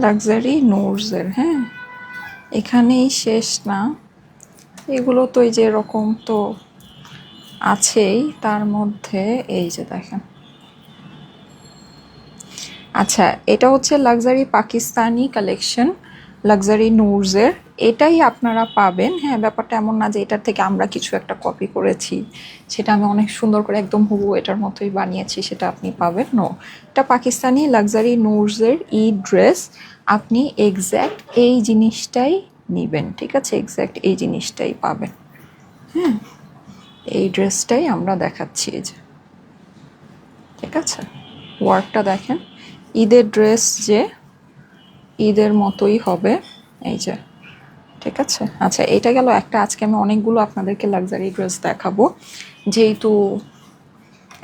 Luxury নোরসের, হ্যাঁ এখানেই শেষ না, এগুলো তো এই যে এরকম তো আছেই, তার মধ্যে এই যে দেখেন। আচ্ছা, এটা হচ্ছে লাক্সারি পাকিস্তানি কালেকশন, লাক্সারি নুরসের। এটাই আপনারা পাবেন, হ্যাঁ ব্যাপারটা এমন না যে এটার থেকে আমরা কিছু একটা কপি করেছি, সেটা আমি অনেক সুন্দর করে একদম হুবহু এটার মতোই বানিয়েছি, সেটা আপনি পাবেন নো। এটা পাকিস্তানি লাক্সারি নুরসের ড্রেস, আপনি এক্স্যাক্ট এই জিনিসটাই নেবেন, ঠিক আছে, এক্স্যাক্ট এই জিনিসটাই পাবেন। হ্যাঁ, এই ড্রেসটাই আমরা দেখাচ্ছি, এই যে, ঠিক আছে, ওয়ার্কটা দেখেন, ঈদের ড্রেস যে ঈদের মতোই হবে, এই যে, ঠিক আছে। আচ্ছা, এটা গেল একটা, আজকে আমি অনেকগুলো আপনাদেরকে লাক্সারি ড্রেস দেখাবো যেহেতু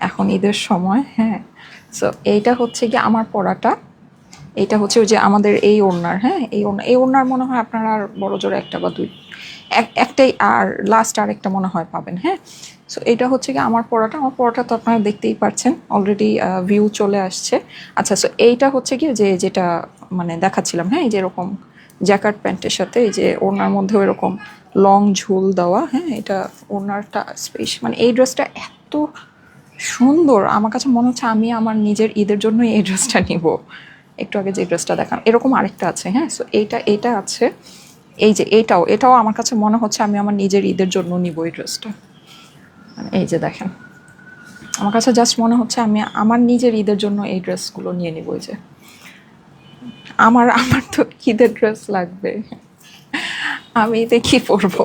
এখন ঈদের সময়। হ্যাঁ, সো এইটা হচ্ছে কি আমার পরাটা, এইটা হচ্ছে ওই যে আমাদের এই ওড়নার, হ্যাঁ এই ওড়নার মনে হয় আপনারা আর বড় জোরে একটা বা দুই, একটাই আর লাস্ট আর একটা মনে হয় পাবেন। হ্যাঁ, সো এটা হচ্ছে কি আমার পরাটা, আমার পরাটা তো আপনারা দেখতেই পাচ্ছেন অলরেডি, ভিউ চলে আসছে। আচ্ছা, সো এইটা হচ্ছে কি যে যেটা মানে দেখাচ্ছিলাম, হ্যাঁ এই যে এরকম জ্যাকেট প্যান্টের সাথে এই যে ওড়নার মধ্যেও এরকম লং ঝুল দেওয়া, হ্যাঁ এটা ওড়নারটা স্পেশাল, মানে এই ড্রেসটা এত সুন্দর, আমার কাছে মনে হচ্ছে আমি আমার নিজের ঈদের জন্য এই ড্রেসটা নিব। একটু আগে যে ড্রেসটা দেখাম এরকম আরেকটা আছে, হ্যাঁ সো এইটা আছে, এই যে এটাও আমার কাছে মনে হচ্ছে আমি আমার নিজের ঈদের জন্য নিব এই ড্রেসটা। এই যে দেখেন, আমার কাছে জাস্ট মনে হচ্ছে আমি আমার নিজের ঈদের জন্য এই ড্রেসগুলো নিয়ে নিব। এই যে আমার আমার তো ঈদের ড্রেস লাগবে, আমি এতে কি পরবো,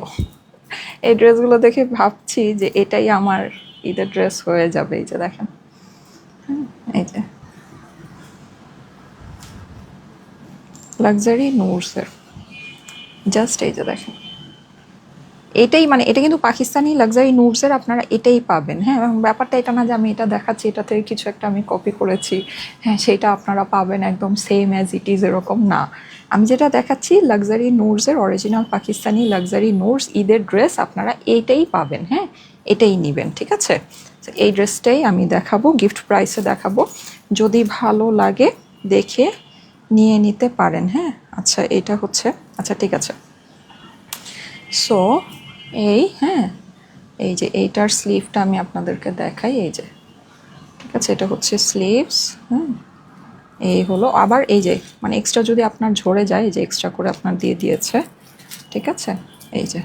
এই ড্রেসগুলো দেখে ভাবছি যে এটাই আমার ঈদের ড্রেস হয়ে যাবে। এই যে দেখেন, এই যে লাক্সারি নুরসের, জাস্ট এই যে দেখেন, এটাই মানে এটা কিন্তু পাকিস্তানি লাক্সারি নুডসের, আপনারা এটাই পাবেন। হ্যাঁ, এবং ব্যাপারটা এটা না যে আমি এটা দেখাচ্ছি এটা থেকে কিছু একটা আমি কপি করেছি, হ্যাঁ সেটা আপনারা পাবেন একদম সেম অ্যাজ ইট ইজ, এরকম না। আমি যেটা দেখাচ্ছি লাক্সারি নুডসের অরিজিনাল পাকিস্তানি লাক্সারি নুডস ঈদের ড্রেস, আপনারা এইটাই পাবেন, হ্যাঁ এটাই নেবেন, ঠিক আছে। এই ড্রেসটাই আমি দেখাবো, গিফট প্রাইসে দেখাবো, যদি ভালো লাগে দেখে নিয়ে নিতে পারেন। হ্যাঁ, আচ্ছা এটা হচ্ছে, আচ্ছা ঠিক আছে, সো এই, হ্যাঁ এই যে এইটার স্লিভটা আমি আপনাদেরকে দেখাই, এই যে, ঠিক আছে, এটা হচ্ছে স্লিভস। হুম, এই হলো আবার এই যে মানে এক্সট্রা যদি আপনার ঝরে যায়, এই যে এক্সট্রা করে আপনার দিয়ে দিয়েছে, ঠিক আছে, এই যে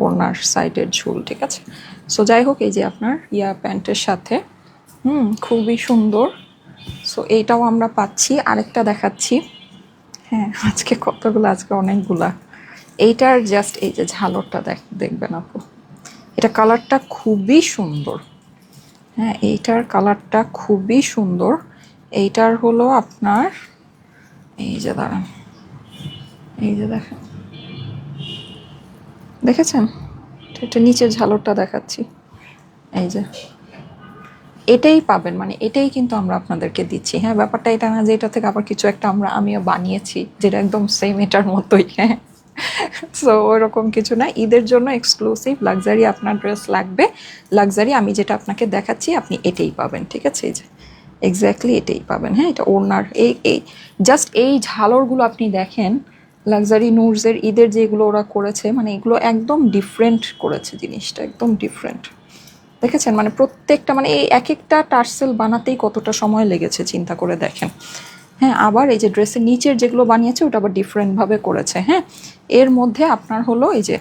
ওড়নার সাইডের ঝুল, ঠিক আছে। সো যাই হোক, এই যে আপনার প্যান্টের সাথে, খুবই সুন্দর। সো এইটাও আমরা পাচ্ছি, আরেকটা দেখাচ্ছি। হ্যাঁ, আজকে কতগুলো, আজকে অনেকগুলা। এইটার জাস্ট এই যে ঝালরটা দেখবেন আপু, এটা কালারটা খুবই সুন্দর। হ্যাঁ, এইটার কালারটা খুবই সুন্দর। এইটার হলো আপনার এই যে দাঁড়ান, এই যে দেখেন, দেখেছেন, এটা নিচের ঝালরটা দেখাচ্ছি, এই যে এটাই পাবেন, মানে এটাই কিন্তু আমরা আপনাদেরকে দিচ্ছি। হ্যাঁ, ব্যাপারটা এটা না যে এটা থেকে আবার কিছু একটা আমিও বানিয়েছি যেটা একদম সেম এটার মতোই। হ্যাঁ, সো ওরকম কিছু না, ঈদের জন্য এক্সক্লুসিভ লাক্সারি আপনার ড্রেস লাগবে, লাক্সারি আমি যেটা আপনাকে দেখাচ্ছি আপনি এটাই পাবেন, ঠিক আছে, এই যে এক্স্যাক্টলি এটাই পাবেন। হ্যাঁ, এটা ওড়নার এই জাস্ট এই ঝালরগুলো আপনি দেখেন, লাক্সারি নুরসের ঈদের যেগুলো ওরা করেছে, মানে এগুলো একদম ডিফারেন্ট করেছে, জিনিসটা একদম ডিফারেন্ট, দেখেছেন, মানে প্রত্যেকটা মানে এই এক একটা টার্সেল বানাতেই কতটা সময় লেগেছে চিন্তা করে দেখেন। হ্যাঁ, আবার এই যে ড্রেসের নিচের যেগুলো বানিয়েছে ওটা আবার ডিফারেন্টভাবে করেছে। হ্যাঁ, এর মধ্যে আপনার হলো এই যে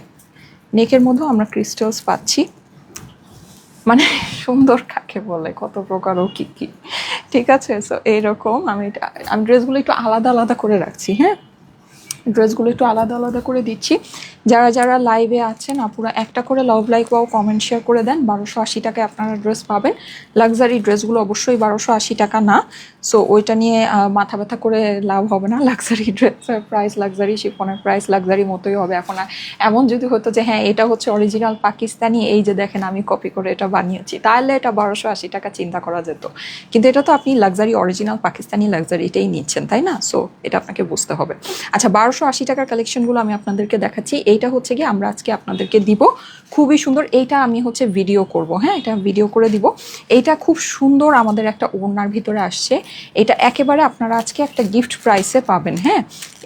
নেকের মধ্যেও আমরা ক্রিস্টালস পাচ্ছি, মানে সুন্দর কাকে বলে, কত প্রকার ও কী কী, ঠিক আছে। সো এইরকম আমি ড্রেসগুলো একটু আলাদা আলাদা করে রাখছি। হ্যাঁ, ড্রেসগুলো একটু আলাদা আলাদা করে দিচ্ছি। যারা যারা লাইভে আছেন আপুরা একটা করে love like wow comment share করে দেন। 1280 টাকায় আপনারা ড্রেস পাবেন। লাক্সারি ড্রেসগুলো অবশ্যই 1280 টাকা না, সো ওইটা নিয়ে মাথা ব্যথা করে লাভ হবে না। লাক্সারি ড্রেসের প্রাইস, লাক্সারি শিফনের প্রাইস লাক্সারি মতোই হবে। এখন এমন যদি হতো যে হ্যাঁ এটা হচ্ছে অরিজিনাল পাকিস্তানি, এই যে দেখেন আমি কপি করে এটা বানিয়েছি, তাহলে এটা 1280 টাকা চিন্তা করা যেত, কিন্তু এটা তো আপনি লাক্সারি অরিজিনাল পাকিস্তানি লাক্সারি এটাই নিচ্ছেন, তাই না। সো এটা আপনাকে বুঝতে হবে। আচ্ছা, 1280 টাকার কালেকশনগুলো আমি আপনাদেরকে দেখাচ্ছি। এইটা হচ্ছে গিয়ে আমরা আজকে আপনাদেরকে দিব, খুবই সুন্দর। এইটা আমি হচ্ছে ভিডিও করব, হ্যাঁ এটা ভিডিও করে দিব। এইটা খুব সুন্দর আমাদের একটা ওড়নার ভিতরে আসছে। এটা একেবারে আপনারা আজকে একটা গিফট প্রাইসে পাবেন। হ্যাঁ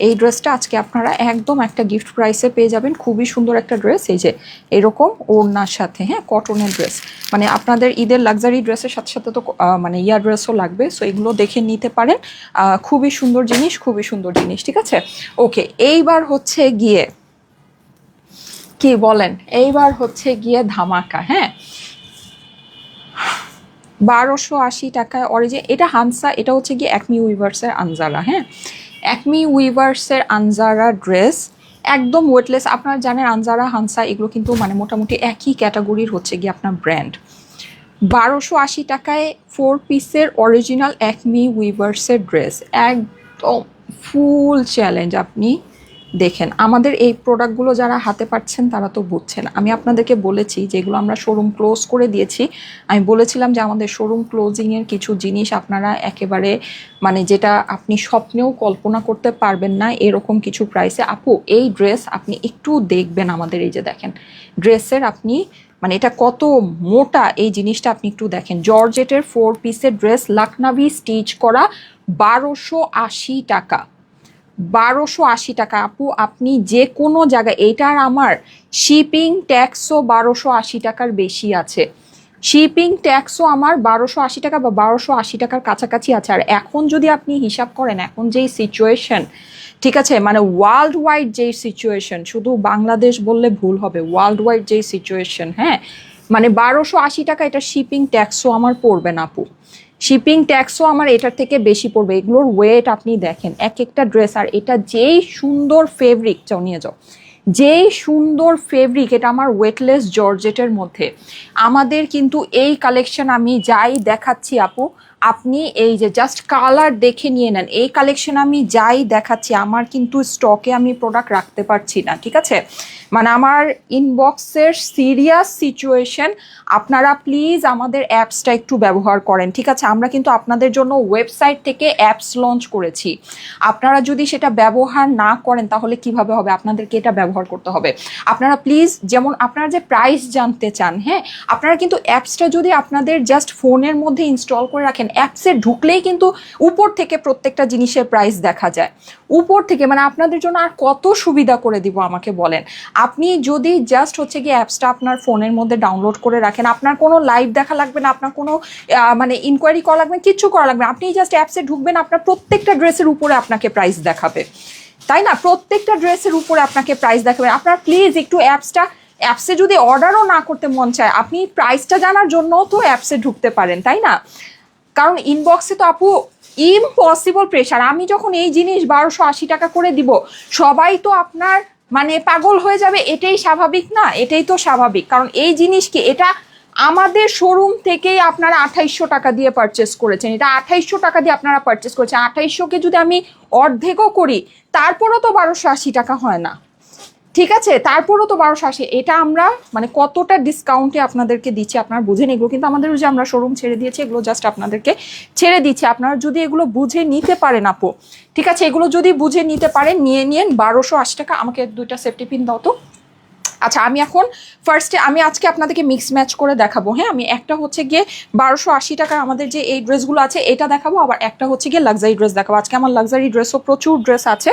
এই ড্রেসটা আজকে আপনারা একদম একটা গিফট প্রাইসে পেয়ে যাবেন। খুবই সুন্দর একটা ড্রেস, এই যে এরকম ওড়নার সাথে, হ্যাঁ কটনের ড্রেস। মানে আপনাদের ঈদের লাক্সারি ড্রেসের সাথে সাথে তো মানে ইয়ার ড্রেসও লাগবে, সো এগুলো দেখে নিতে পারেন। খুবই সুন্দর জিনিস, খুবই সুন্দর জিনিস, ঠিক আছে। ওকে, এইবার হচ্ছে গিয়ে কি বলেন, এইবার হচ্ছে গিয়ে ধামাকা। হ্যাঁ 1280 টাকায় অরিজিন, এটা হানসা, এটা হচ্ছে গিয়ে একমি উইভার্সের আনজারা। হ্যাঁ একমি উইভার্সের আনজারা ড্রেস, একদম ওয়েটলেস। আপনারা জানেন আনজারা হানসা এগুলো কিন্তু মানে মোটামুটি একই ক্যাটাগরির হচ্ছে গিয়ে আপনার ব্র্যান্ড। 1280 টাকায় 4 পিসের অরিজিনাল একমি উইভার্সের ড্রেস, একদম ফুল চ্যালেঞ্জ। আপনি দেখেন আমাদের এই প্রোডাক্টগুলো যারা হাতে পাচ্ছেন তারা তো বুঝছেন। আমি আপনাদেরকে বলেছি যেগুলো আমরা শোরুম ক্লোজ করে দিয়েছি, আমি বলেছিলাম যে আমাদের শোরুম ক্লোজিংয়ের কিছু জিনিস আপনারা একেবারে মানে যেটা আপনি স্বপ্নেও কল্পনা করতে পারবেন না এরকম কিছু প্রাইসে। আপু এই ড্রেস আপনি একটু দেখবেন, আমাদের এই যে দেখেন ড্রেসের আপনি মানে এটা কত মোটা, এই জিনিসটা আপনি একটু দেখেন। জর্জেটের 4 পিসের ড্রেস, লাখনাভি স্টিচ করা, 1280 টাকা। 1280 টাকা আপু, আপনি যে কোনো জায়গায়, এইটার আমার শিপিং ট্যাক্সও 1280 টাকার বেশি আছে। শিপিং ট্যাক্সও আমার 1280 টাকা বা 1280 টাকার কাছাকাছি আছে। আর এখন যদি আপনি হিসাব করেন এখন যেই সিচুয়েশন, ঠিক আছে, মানে ওয়ার্ল্ড ওয়াইড যেই সিচুয়েশন, শুধু বাংলাদেশ বললে ভুল হবে, ওয়ার্ল্ড ওয়াইড যেই সিচুয়েশন, হ্যাঁ মানে 1280 টাকা এটা শিপিং ট্যাক্সও আমার পড়বে না আপু। শিপিং ট্যাক্সও আমার এটার থেকে বেশি পড়বে। এগুলোর ওয়েট আপনি দেখেন এক একটা ড্রেস, আর এটা যেই সুন্দর ফেব্রিক, চাও নিয়ে যাও, যেই সুন্দর ফেব্রিক, এটা আমার ওয়েটলেস জর্জেটের মধ্যে। আমাদের কিন্তু এই কালেকশন আমি যাই দেখাচ্ছি আপু, আপনি এই যে জাস্ট কালার দেখে নিয়ে নেন। এই কালেকশন আমি যাই দেখাচ্ছি আমার কিন্তু স্টকে আমি প্রোডাক্ট রাখতে পারছি না, ঠিক আছে। মানে আমার ইনবক্সের সিরিয়াস সিচুয়েশন, আপনারা প্লিজ আমাদের অ্যাপসটা একটু ব্যবহার করেন, ঠিক আছে। আমরা কিন্তু আপনাদের জন্য ওয়েবসাইট থেকে অ্যাপস লঞ্চ করেছি, আপনারা যদি সেটা ব্যবহার না করেন তাহলে কিভাবে হবে, আপনাদেরকে এটা ব্যবহার করতে হবে। আপনারা প্লিজ, যেমন আপনারা যে প্রাইস জানতে চান, হ্যাঁ আপনারা কিন্তু অ্যাপসটা যদি আপনাদের জাস্ট ফোনের মধ্যে ইনস্টল করে রাখেন, অ্যাপসে ঢুকলেই কিন্তু উপর থেকে প্রত্যেকটা জিনিসের প্রাইস দেখা যায়, উপর থেকে। মানে আপনাদের জন্য আর কত সুবিধা করে দিব আমাকে বলেন। আপনি যদি জাস্ট হচ্ছে গিয়ে অ্যাপসটা আপনার ফোনের মধ্যে ডাউনলোড করে রাখেন, আপনার কোনো লাইভ দেখা লাগবে না, আপনার কোনো মানে ইনকোয়ারি করা লাগবে না, কিচ্ছু করা লাগবে না। আপনি জাস্ট অ্যাপসে ঢুকবেন, আপনার প্রত্যেকটা ড্রেসের উপরে আপনাকে প্রাইস দেখাবে, তাই না, প্রত্যেকটা ড্রেসের উপরে আপনাকে প্রাইস দেখাবে। আপনার প্লিজ একটু অ্যাপসে যদি অর্ডারও না করতে মন চায়, আপনি প্রাইসটা জানার জন্য তো অ্যাপসে ঢুকতে পারেন, তাই না। কারণ ইনবক্সে তো আপু ইম্পসিবল প্রেশার। আমি যখন এই জিনিস 1280 টাকা করে দিব, সবাই তো আপনার মানে পাগল হয়ে যাবে, এটাই স্বাভাবিক না, এটাই তো স্বাভাবিক। কারণ এই জিনিস কি, এটা আমাদের শোরুম থেকেই আপনারা 2800 টাকা দিয়ে পারচেস করেছেন, এটা 2800 টাকা দিয়ে আপনারা পারচেস করেছেন। 2800কে যদি আমি অর্ধেকও করি তারপরও তো 1280 টাকা হয় না, ঠিক আছে, তারপরও তো 1280। এটা আমরা মানে কতটা ডিসকাউন্টে আপনাদেরকে দিচ্ছি আপনারা বুঝেন। এগুলো কিন্তু আমাদের যে আমরা শোরুম ছেড়ে দিয়েছি, এগুলো জাস্ট আপনাদেরকে ছেড়ে দিচ্ছি। আপনারা যদি এগুলো বুঝে নিতে পারেন আপু, ঠিক আছে, এগুলো যদি বুঝে নিতে পারেন নিয়ে নিন। 1280 টাকা। আমাকে 2টা সেফটি পিন দাও তো। আচ্ছা আমি এখন ফার্স্টে আমি আজকে আপনাদেরকে মিক্স ম্যাচ করে দেখাবো। হ্যাঁ আমি একটা হচ্ছে গিয়ে 1280 টাকার আমাদের যে এই ড্রেসগুলো আছে এটা দেখাবো, আবার একটা হচ্ছে গিয়ে লাক্সারি ড্রেস দেখাবো। আজকে আমার লাক্সারি ড্রেসও প্রচুর ড্রেস আছে,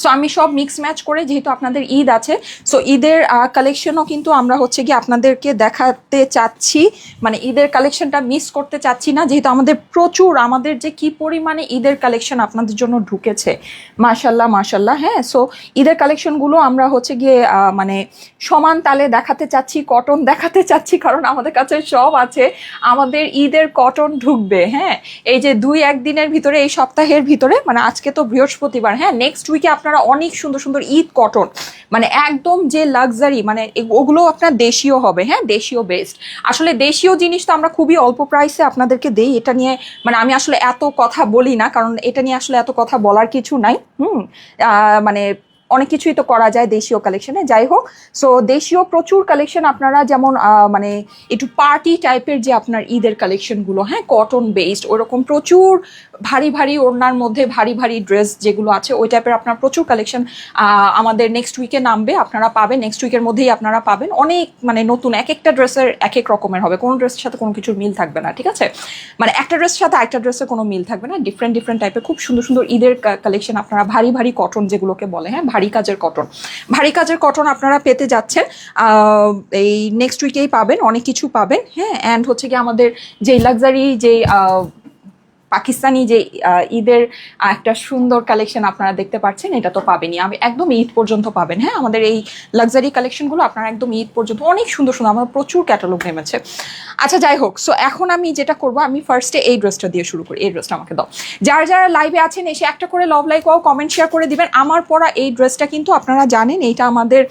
সো আমি সব মিক্স ম্যাচ করে, যেহেতু আপনাদের ঈদ আছে, সো ঈদের কালেকশনও কিন্তু আমরা হচ্ছে গিয়ে আপনাদেরকে দেখাতে চাচ্ছি। মানে ঈদের কালেকশনটা মিস করতে চাচ্ছি না, যেহেতু আমাদের প্রচুর, আমাদের যে কি পরিমাণে ঈদের কালেকশন আপনাদের জন্য ঢুকেছে, মাশাল্লাহ মাশাল্লাহ। হ্যাঁ সো ঈদের কালেকশনগুলো আমরা হচ্ছে গিয়ে মানে সমান তালে দেখাতে চাচ্ছি, কটন দেখাতে চাচ্ছি, কারণ আমাদের কাছে সব আছে। আমাদের ঈদের কটন ঢুকবে, হ্যাঁ এই যে 2-1 দিনের ভিতরে, এই সপ্তাহের ভিতরে, মানে আজকে তো বৃহস্পতিবার, হ্যাঁ নেক্সট উইকে আপনারা অনেক সুন্দর সুন্দর ঈদ কটন, মানে একদম যে লাক্সারি, মানে ওগুলো আপনার দেশীয় হবে, হ্যাঁ দেশীয় বেস্ট। আসলে দেশীয় জিনিস তো আমরা খুবই অল্প প্রাইসে আপনাদেরকে দেই, এটা নিয়ে মানে আমি আসলে এত কথা বলি না, কারণ এটা নিয়ে আসলে এত কথা বলার কিছু নাই। মানে অনেক কিছুই তো করা যায় দেশীয় কালেকশনে, যাই হোক। সো দেশীয় প্রচুর কালেকশন আপনারা যেমন মানে একটু পার্টি টাইপের যে আপনার ঈদের কালেকশনগুলো, হ্যাঁ, কটন বেসড ওরকম প্রচুর ভারী ভারী ওড়নার মধ্যে ভারী ভারী ড্রেস যেগুলো আছে ওই টাইপের আপনার প্রচুর কালেকশন আমাদের নেক্সট উইকে নামবে, আপনারা পাবেন নেক্সট উইকের মধ্যেই আপনারা পাবেন অনেক মানে নতুন এক একটা ড্রেসের এক এক রকমের হবে, কোনো ড্রেসের সাথে কোনো কিছুর মিল থাকবে না, ঠিক আছে? মানে একটা ড্রেসের সাথে একটা ড্রেসের কোনো মিল থাকবে না, ডিফারেন্ট ডিফারেন্ট টাইপের খুব সুন্দর সুন্দর ঈদের কালেকশন আপনারা ভারী ভারী কটন যেগুলোকে বলে, হ্যাঁ, ভারী কাজের কটন আপনারা পেতে যাচ্ছেন এই নেক্সট উইকেই পাবেন, অনেক কিছু পাবেন, হ্যাঁ। অ্যান্ড হচ্ছে কি আমাদের যে লাক্সারি যে পাকিস্তানি যে ঈদের একটা সুন্দর কালেকশন আপনারা দেখতে পাচ্ছেন, এটা তো পাবেনই, আমি একদম ঈদ পর্যন্ত পাবেন, হ্যাঁ। আমাদের এই লাক্সারি কালেকশনগুলো আপনারা একদম ঈদ পর্যন্ত অনেক সুন্দর সুন্দর আমার প্রচুর ক্যাটালগ নেমেছে। আচ্ছা যাই হোক, সো এখন আমি যেটা করবো, আমি ফার্স্টে এই ড্রেসটা দিয়ে শুরু করি। এই ড্রেসটা আমাকে দাও। যারা যারা লাইভে আছেন এসে একটা করে লাভ লাইক ও কমেন্ট শেয়ার করে দিবেন। আমার পরা এই ড্রেসটা কিন্তু আপনারা জানেন এইটা আমাদের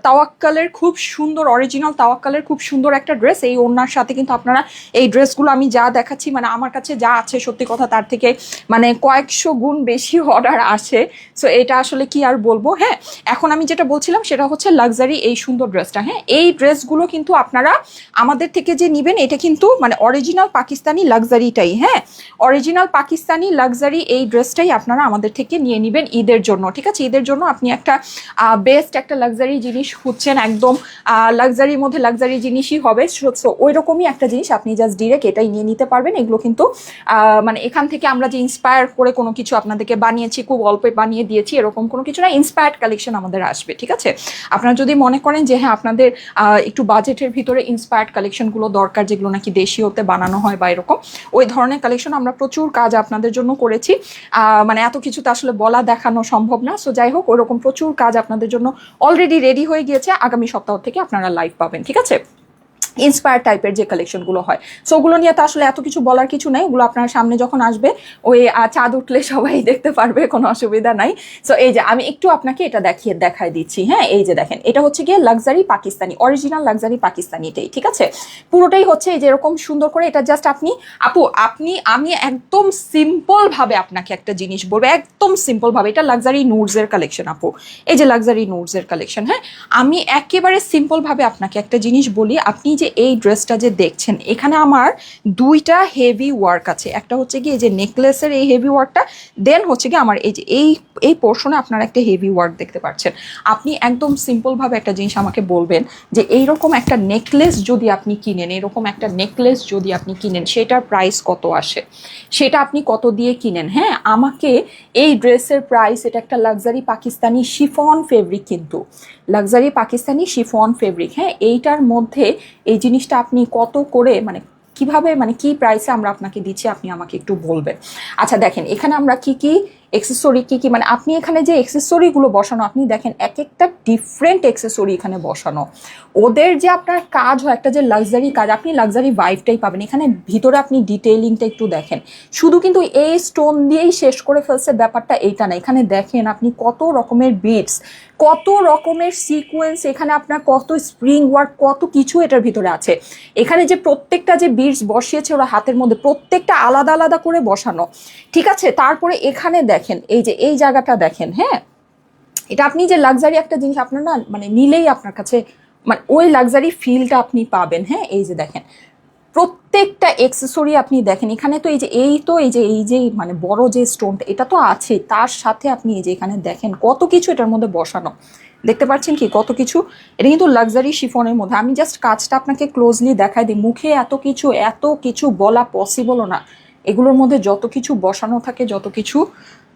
তাওয়াক্কালের খুব সুন্দর অরিজিনাল তাওয়াক্কালের খুব সুন্দর একটা ড্রেস। এই ওড়নার সাথে কিন্তু আপনারা এই ড্রেসগুলো আমি যা দেখাচ্ছি মানে আমার কাছে যা আছে সত্যি কথা তার থেকে মানে কয়েকশো গুণ বেশি অর্ডার আসে। সো এটা আসলে কি আর বলবো, হ্যাঁ। এখন আমি যেটা বলছিলাম সেটা হচ্ছে লাক্সারি এই সুন্দর ড্রেসটা, হ্যাঁ। এই ড্রেসগুলো কিন্তু আপনারা আমাদের থেকে যে নিবেন এটা কিন্তু মানে অরিজিনাল পাকিস্তানি লাক্সারিটাই, হ্যাঁ, অরিজিনাল পাকিস্তানি লাক্সারি এই ড্রেসটাই আপনারা আমাদের থেকে নিয়ে নিবেন ঈদের জন্য, ঠিক আছে? ঈদের জন্য আপনি একটা বেস্ট একটা লাক্সারি জিনিস খুঁজছেন, একদম লাক্সারির মধ্যে লাক্সারি জিনিসই হবে, সো ওই রকমই একটা জিনিস আপনি জাস্ট ডিরেক্ট এটাই নিয়ে নিতে পারবেন। এগুলো কিন্তু মানে এখান থেকে আমরা যে ইন্সপায়ার করে কোনো কিছু আপনাদেরকে বানিয়েছি, খুব অল্পে বানিয়ে দিয়েছি এরকম কোনো কিছু না, ইন্সপায়ার্ড কালেকশন আমাদের আসবে, ঠিক আছে? আপনারা যদি মনে করেন যে হ্যাঁ আপনাদের একটু বাজেটের ভিতরে ইন্সপায়ার্ড কালেকশনগুলো দরকার যেগুলো নাকি দেশীয়তে বানানো হয় বা এরকম ওই ধরনের কালেকশন আমরা প্রচুর কাজ আপনাদের জন্য করেছি, মানে এত কিছু তো আসলে বলা দেখানো সম্ভব না। সো যাই হোক ওরকম প্রচুর কাজ আপনাদের জন্য অলরেডি রেডি হয়ে গিয়েছে, আগামী সপ্তাহ থেকে আপনারা লাইভ পাবেন, ঠিক আছে? ইন্সপায়ার টাইপের যে কালেকশনগুলো হয়, সো ওগুলো নিয়ে তো আসলে এত কিছু বলার কিছু নাই, ওগুলো আপনার সামনে যখন আসবে ওই চাঁদ উঠলে সবাই দেখতে পারবে, কোনো অসুবিধা নাই। সো এই যে আমি একটু আপনাকে এটা দেখাই দিচ্ছি, হ্যাঁ। এই যে দেখেন এটা হচ্ছে গিয়ে লাক্সারি পাকিস্তানি অরিজিনাল লাক্সারি পাকিস্তানিটাই, ঠিক আছে? পুরোটাই হচ্ছে এই যে এরকম সুন্দর করে এটা জাস্ট আমি একদম সিম্পল ভাবে আপনাকে একটা জিনিস বলবো, একদম সিম্পল ভাবে, এটা লাক্সারি নুডসের কালেকশন আপু, এই যে লাক্সারি নুডসের কালেকশন, হ্যাঁ। আমি একেবারে সিম্পল ভাবে আপনাকে একটা জিনিস বলি, আপনি যে এই ড্রেসটা যে দেখছেন এখানে আমার দুইটা হেভি ওয়ার্ক আছে, একটা হচ্ছে কি এই যে নেকলেসের এই হেভি ওয়ার্কটা, দেন হচ্ছে কি আমার এই যে এই পোর্শনে আপনারা একটা হেভি ওয়ার্ক দেখতে পাচ্ছেন। আপনি একদম সিম্পল ভাবে একটা জিনিস আমাকে বলবেন যে এইরকম একটা নেকলেস যদি আপনি কিনেন, এরকম একটা নেকলেস যদি আপনি কিনেন সেটার প্রাইস কত আসে, সেটা আপনি কত দিয়ে কিনেন, হ্যাঁ। আমাকে এই ড্রেসের প্রাইস, এটা একটা লাক্সারি পাকিস্তানি শিফন ফেব্রিক, কিন্তু লাক্সারি পাকিস্তানি শিফন ফেব্রিক, হ্যাঁ। এইটার মধ্যে এই জিনিসটা আপনি কত করে মানে কিভাবে মানে কি প্রাইসে আমরা আপনাকে দিচ্ছি আপনি আমাকে একটু বলবেন। আচ্ছা দেখেন এখানে আমরা কি এক্সেসরি কি মানে আপনি এখানে যে এক্সেসরিগুলো বসানো আপনি দেখেন এক একটা ডিফারেন্ট এক্সেসরি এখানে বসানো, ওদের যে আপনার কাজ হয় একটা যে লাক্সারি কাজ, আপনি লাক্সারি ভাইবটাই পাবেন এখানে। ভিতরে আপনি ডিটেইলিংটা একটু দেখেন, শুধু কিন্তু এই স্টোন দিয়েই শেষ করে ফেলছে ব্যাপারটা এইটা না, এখানে দেখেন আপনি কত রকমের বিটস, কত রকমের সিকোয়েন্স, এখানে আপনার কত স্প্রিং ওয়ার্ক, কত কিছু এটার ভিতরে আছে। এখানে যে প্রত্যেকটা যে বিটস বসিয়েছে ওরা হাতের মধ্যে প্রত্যেকটা আলাদা আলাদা করে বসানো, ঠিক আছে? তারপরে এখানে দেখেন এই যে এই জায়গাটা দেখেন, হ্যাঁ। এটা আপনি যে লাক্সারি একটা জিনিস আপনার না মানে নিলেই আপনার কাছে মানে ওই লাক্সারি ফিলটা আপনি পাবেন, হ্যাঁ। এই যে দেখেন প্রত্যেকটা এক্সেসরি আপনি দেখেন এখানে, তো এই যে মানে বড় যে স্টোনটা এটা তো আছে, তার সাথে আপনি এই যে এখানে দেখেন কত কিছু এটার মধ্যে বসানো, দেখতে পাচ্ছেন কি কত কিছু। এটা কিন্তু লাক্সারি শিফনের মধ্যে, আমি জাস্ট কাজটা আপনাকে ক্লোজলি দেখাই দিই, মুখে এত কিছু বলা পসিবলও না। এগুলোর মধ্যে যত কিছু বসানো থাকে, যত কিছু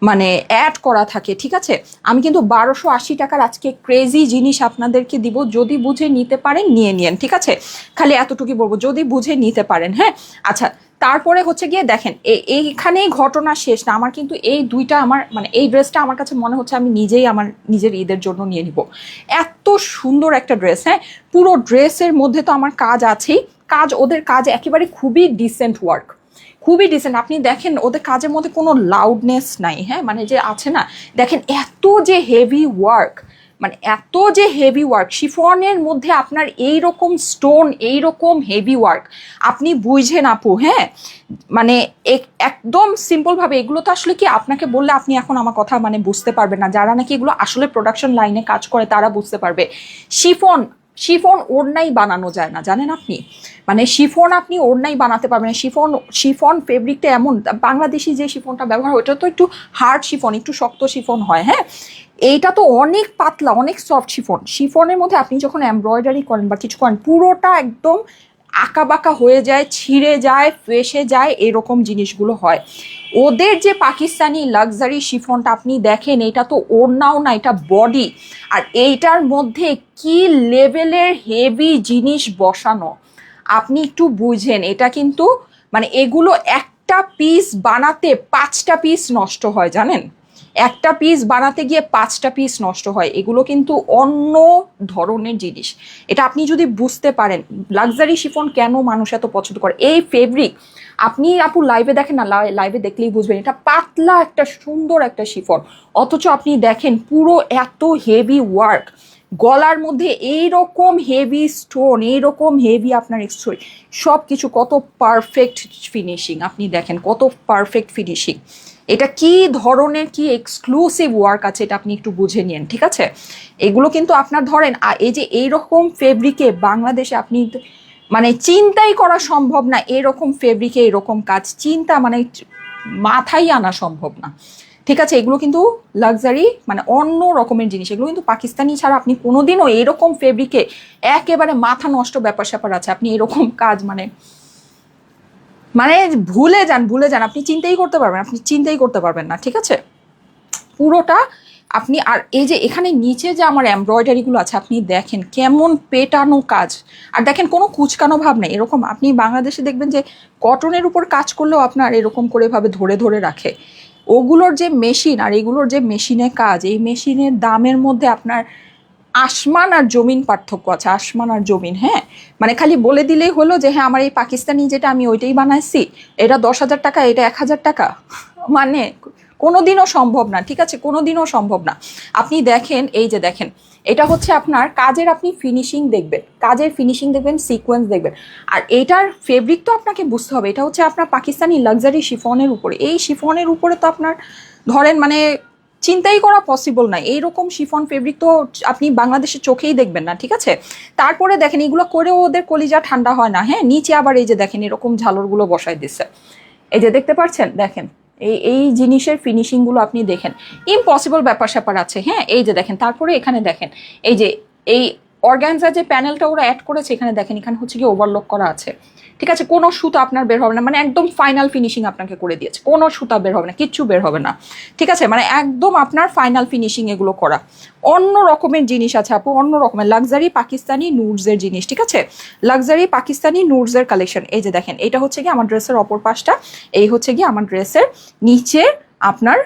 মানে অ্যাড করা থাকে, ঠিক আছে? আমি কিন্তু 1280 টাকার আজকে ক্রেজি জিনিস আপনাদেরকে দিব, যদি বুঝে নিতে পারেন নিয়ে নিন, ঠিক আছে? খালি এতটুকুই বলবো যদি বুঝে নিতে পারেন, হ্যাঁ। আচ্ছা তারপরে হচ্ছে গিয়ে দেখেন এইখানেই ঘটনা শেষ না, আমার কিন্তু এই দুইটা আমার মানে এই ড্রেসটা আমার কাছে মনে হচ্ছে আমি নিজেই আমার নিজের ঈদের জন্য নিয়ে নিব, এত সুন্দর একটা ড্রেস, হ্যাঁ। পুরো ড্রেসের মধ্যে তো আমার কাজ আছেই, ওদের কাজ একেবারে খুবই ডিসেন্ট ওয়ার্ক, খুবই ডিসেন্ট। আপনি দেখেন ওদের কাজের মধ্যে কোনো লাউডনেস নাই, হ্যাঁ। মানে যে আছে না দেখেন এত যে হেভি ওয়ার্ক, মানে এত যে হেভি ওয়ার্ক, শিফনের মধ্যে আপনার এইরকম স্টোন, এইরকম হেভি ওয়ার্ক আপনি বুঝেন আপু। হ্যাঁ, মানে একদম সিম্পলভাবে এগুলো তো আসলে কি আপনাকে বললে আপনি এখন আমার কথা মানে বুঝতে পারবেন না, যারা নাকি এগুলো আসলে প্রোডাকশন লাইনে কাজ করে তারা বুঝতে পারবে। শিফন, শিফন ওড়নাই বানানো যায় না, জানেন আপনি? মানে শিফন আপনি ওড়নাই বানাতে পারবেন না। শিফন, শিফন ফেব্রিকটা এমন, বাংলাদেশি যে শিফনটা ব্যবহার হয় ওটা তো একটু হার্ড শিফন, একটু শক্ত শিফন হয়। হ্যাঁ, এইটা তো অনেক পাতলা, অনেক সফট শিফন। শিফনের মধ্যে আপনি যখন এমব্রয়ডারি করেন বা কিছু করেন পুরোটা একদম আঁকা বাঁকা হয়ে যায়, ছিঁড়ে যায়, ফেসে যায়, এরকম জিনিসগুলো হয়। ওদের যে পাকিস্তানি লাক্সারি শিফনটা আপনি দেখেন, এটা তো ওড়নাও না, এটা বডি। আর এইটার মধ্যে কি লেভেলের হেভি জিনিস বসানো আপনি একটু বুঝেন। এটা কিন্তু মানে এগুলো একটা পিস বানাতে 5টা পিস নষ্ট হয়, জানেন? একটা পিস বানাতে গিয়ে 5টা পিস নষ্ট হয়। এগুলো কিন্তু অন্য ধরনের জিনিস। এটা আপনি যদি বুঝতে পারেন লাক্সারি শিফন কেন মানুষ এত পছন্দ করে। এই ফেব্রিক আপনি আপু লাইভে দেখেন না, লাইভে দেখলেই বুঝবেন এটা পাতলা একটা সুন্দর একটা শিফন, অথচ আপনি দেখেন পুরো এত হেভি ওয়ার্ক, গলার মধ্যে এইরকম হেভি স্টোন, এইরকম হেভি আপনার সব কিছু, কত পারফেক্ট ফিনিশিং আপনি দেখেন, কত পারফেক্ট ফিনিশিং। এটা কি ধরনের কি এক্সক্লুসিভ ওয়ার্ক আছে এটা আপনি একটু বুঝে নিন, ঠিক আছে? এগুলো কিন্তু আপনার ধরেন এই যে এইরকম ফেব্রিকে বাংলাদেশে আপনি মানে চিন্তাই করা সম্ভব না, এরকম ফেব্রিকে এরকম কাজ চিন্তা মানে মাথায় আনা সম্ভব না, ঠিক আছে? এগুলো কিন্তু লাক্সারি মানে অন্য রকমের জিনিস। এগুলো কিন্তু পাকিস্তানি ছাড়া আপনি কোনোদিনও এরকম ফেব্রিকে একেবারে মাথা নষ্ট ব্যাপার স্যাপার আছে, আপনি এরকম কাজ মানে মানে ভুলে যান, ভুলে যান, আপনি চিন্তাই করতে পারবেন, আপনি চিন্তাই করতে পারবেন না, ঠিক আছে? পুরোটা আপনি, আর এই যে এখানে নিচে যে আমার এমব্রয়ডারিগুলো আছে আপনি দেখেন কেমন পেটানো কাজ, আর দেখেন কোনো কুচকানো ভাব নেই। এরকম আপনি বাংলাদেশে দেখবেন যে কটনের উপর কাজ করলেও আপনার এরকম করে ভাবে ধরে ধরে রাখে। ওগুলোর যে মেশিন আর এগুলোর যে মেশিনে কাজ, এই মেশিনের দামের মধ্যে আপনার আসমান আর জমিন পার্থক্য আছে, আসমান আর জমিন। হ্যাঁ, মানে খালি বলে দিলেই হলো যে হ্যাঁ আমার এই পাকিস্তানি যেটা আমি ওইটাই বানাইছি, এটা 10,000 টাকা, এটা 1,000 টাকা, মানে কোনোদিনও সম্ভব না, ঠিক আছে? কোনোদিনও সম্ভব না। আপনি দেখেন, এই যে দেখেন, এটা হচ্ছে আপনার কাজের, আপনি ফিনিশিং দেখবেন, কাজের ফিনিশিং দেখবেন, সিকোয়েন্স দেখবেন। আর এইটার ফেব্রিক তো আপনাকে বুঝতে হবে, এটা হচ্ছে আপনার পাকিস্তানি লাক্সারি শিফনের উপরে। এই শিফনের উপরে তো আপনার ধরেন মানে চিন্তাই করা পসিবল না, এইরকম শিফন ফেব্রিক তো আপনি বাংলাদেশের চোখেই দেখবেন না, ঠিক আছে? তারপরে দেখেন এগুলো করেও ওদের কলিজা ঠান্ডা হয় না। হ্যাঁ, নিচে আবার এই যে দেখেন এরকম ঝালরগুলো বসায় দিচ্ছে, এই যে দেখতে পাচ্ছেন, দেখেন এই এই জিনিসের ফিনিশিংগুলো আপনি দেখেন, ইম্পসিবল ব্যাপার স্যাপার আছে। হ্যাঁ, এই যে দেখেন, তারপরে এখানে দেখেন এই যে এই অর্গানজা যে প্যানেলটা ওরা অ্যাড করেছে, এখানে দেখেন এখানে হচ্ছে কি ওভারলক করা আছে, ঠিক আছে? কোনো সুতা আপনার বের হবে না, মানে একদম ফাইনাল ফিনিশিং আপনাকে করে দিয়েছে, কোনো সুতা বের হবে না, কিচ্ছু বের হবে না, ঠিক আছে? মানে একদম আপনার ফাইনাল ফিনিশিং এগুলো করা। অন্য রকমের জিনিস আছে আপু, অন্য রকমের লাক্সারি পাকিস্তানি নুডসের জিনিস, ঠিক আছে? লাক্সারি পাকিস্তানি নুডসের কালেকশন। এই যে দেখেন, এটা হচ্ছে কি আমার ড্রেসের অপর পাশটা, এই হচ্ছে কি আমার ড্রেসের নিচে আপনার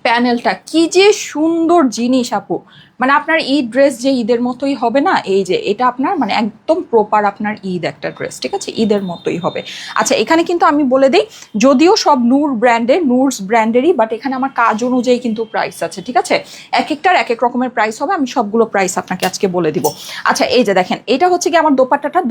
প্যানেলটা, কি যে সুন্দর জিনিস আপু। মানে আপনার ঈদ ড্রেস যে ঈদের মতোই হবে না, এই যে এটা আপনার মানে একদম প্রপার আপনার ঈদ একটা ড্রেস, ঠিক আছে? ঈদের মতোই হবে। আচ্ছা, এখানে কিন্তু আমি বলে দিই, যদিও সব নূর ব্র্যান্ডের, নূরস ব্র্যান্ডেরই, বাট এখানে আমার কাজ অনুযায়ী কিন্তু প্রাইস আছে, ঠিক আছে? এক একটার এক এক রকমের প্রাইস হবে, আমি সবগুলো প্রাইস আপনাকে আজকে বলে দিব। আচ্ছা, এই যে দেখেন, এটা হচ্ছে কি আমার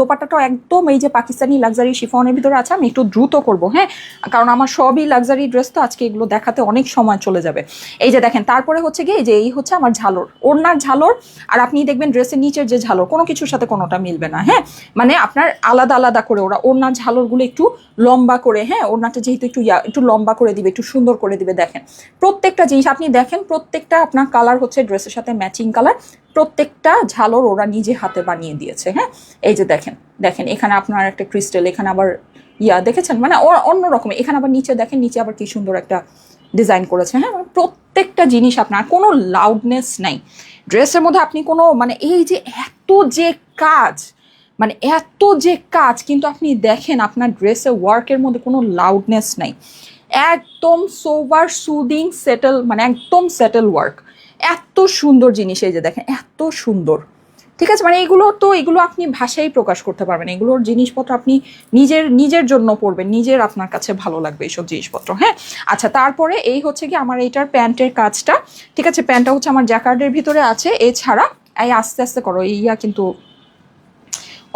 দোপাট্টাটাও একদম এই যে পাকিস্তানি লাক্সারি শিফনের ভিতরে আছে। আমি একটু দ্রুত করবো, হ্যাঁ, কারণ আমার সবই লাক্সারি ড্রেস, তো আজকে এগুলো দেখাতে অনেক সময় চলে যাবে। এই যে দেখেন, তারপরে হচ্ছে কি এই যে এই হচ্ছে আমার ঝালর, ওড়নার ঝালর। আর আপনি দেখবেন ড্রেসের নিচের যে ঝালর কোনো কিছুর সাথে কোনোটা মিলবে না। হ্যাঁ, মানে আপনার আলাদা আলাদা করে ওরা ওড়নার ঝালরগুলো একটু লম্বা করে, হ্যাঁ, ওড়নাটা যেহেতু একটু লম্বা করে দিবে, একটু সুন্দর করে দিবে। দেখেন প্রত্যেকটা জিনিস আপনি দেখেন, প্রত্যেকটা আপনার কালার হচ্ছে ড্রেসের সাথে ম্যাচিং কালার, প্রত্যেকটা ঝালর ওরা নিজে হাতে বানিয়ে দিয়েছে। হ্যাঁ, এই যে দেখেন, দেখেন এখানে আপনার একটা ক্রিস্টাল, এখানে আবার দেখেছেন মানে অন্য রকম। এখানে আবার নিচে দেখেন, নিচে আবার কি সুন্দর একটা ডিজাইন করেছে। হ্যাঁ, মানে প্রত্যেকটা জিনিস আপনার কোনো লাউডনেস নাই ড্রেসের মধ্যে। আপনি কোনো মানে এই যে এত যে কাজ, মানে এত যে কাজ, কিন্তু আপনি দেখেন আপনার ড্রেসের ওয়ার্কের মধ্যে কোনো লাউডনেস নাই, একদম সোবার সুদিং সেটেল, মানে একদম সেটেল ওয়ার্ক। এত সুন্দর জিনিস, এই যে দেখেন এত সুন্দর, ঠিক আছে, মানে এগুলো আপনি ভাষায় প্রকাশ করতে পারবেন, এগুলোর জিনিসপত্র আপনি নিজের জন্য পরবেন, নিজের আপনার কাছে ভালো লাগবে এইসব জিনিসপত্র। হ্যাঁ, আচ্ছা, তারপরে এই হচ্ছে কি আমার এইটার প্যান্টের কাজটা। ঠিক আছে, প্যান্টটা হচ্ছে আমার জ্যাকার্ডের ভিতরে আছে। এছাড়া এই আস্তে আস্তে করো, ইয়া কিন্তু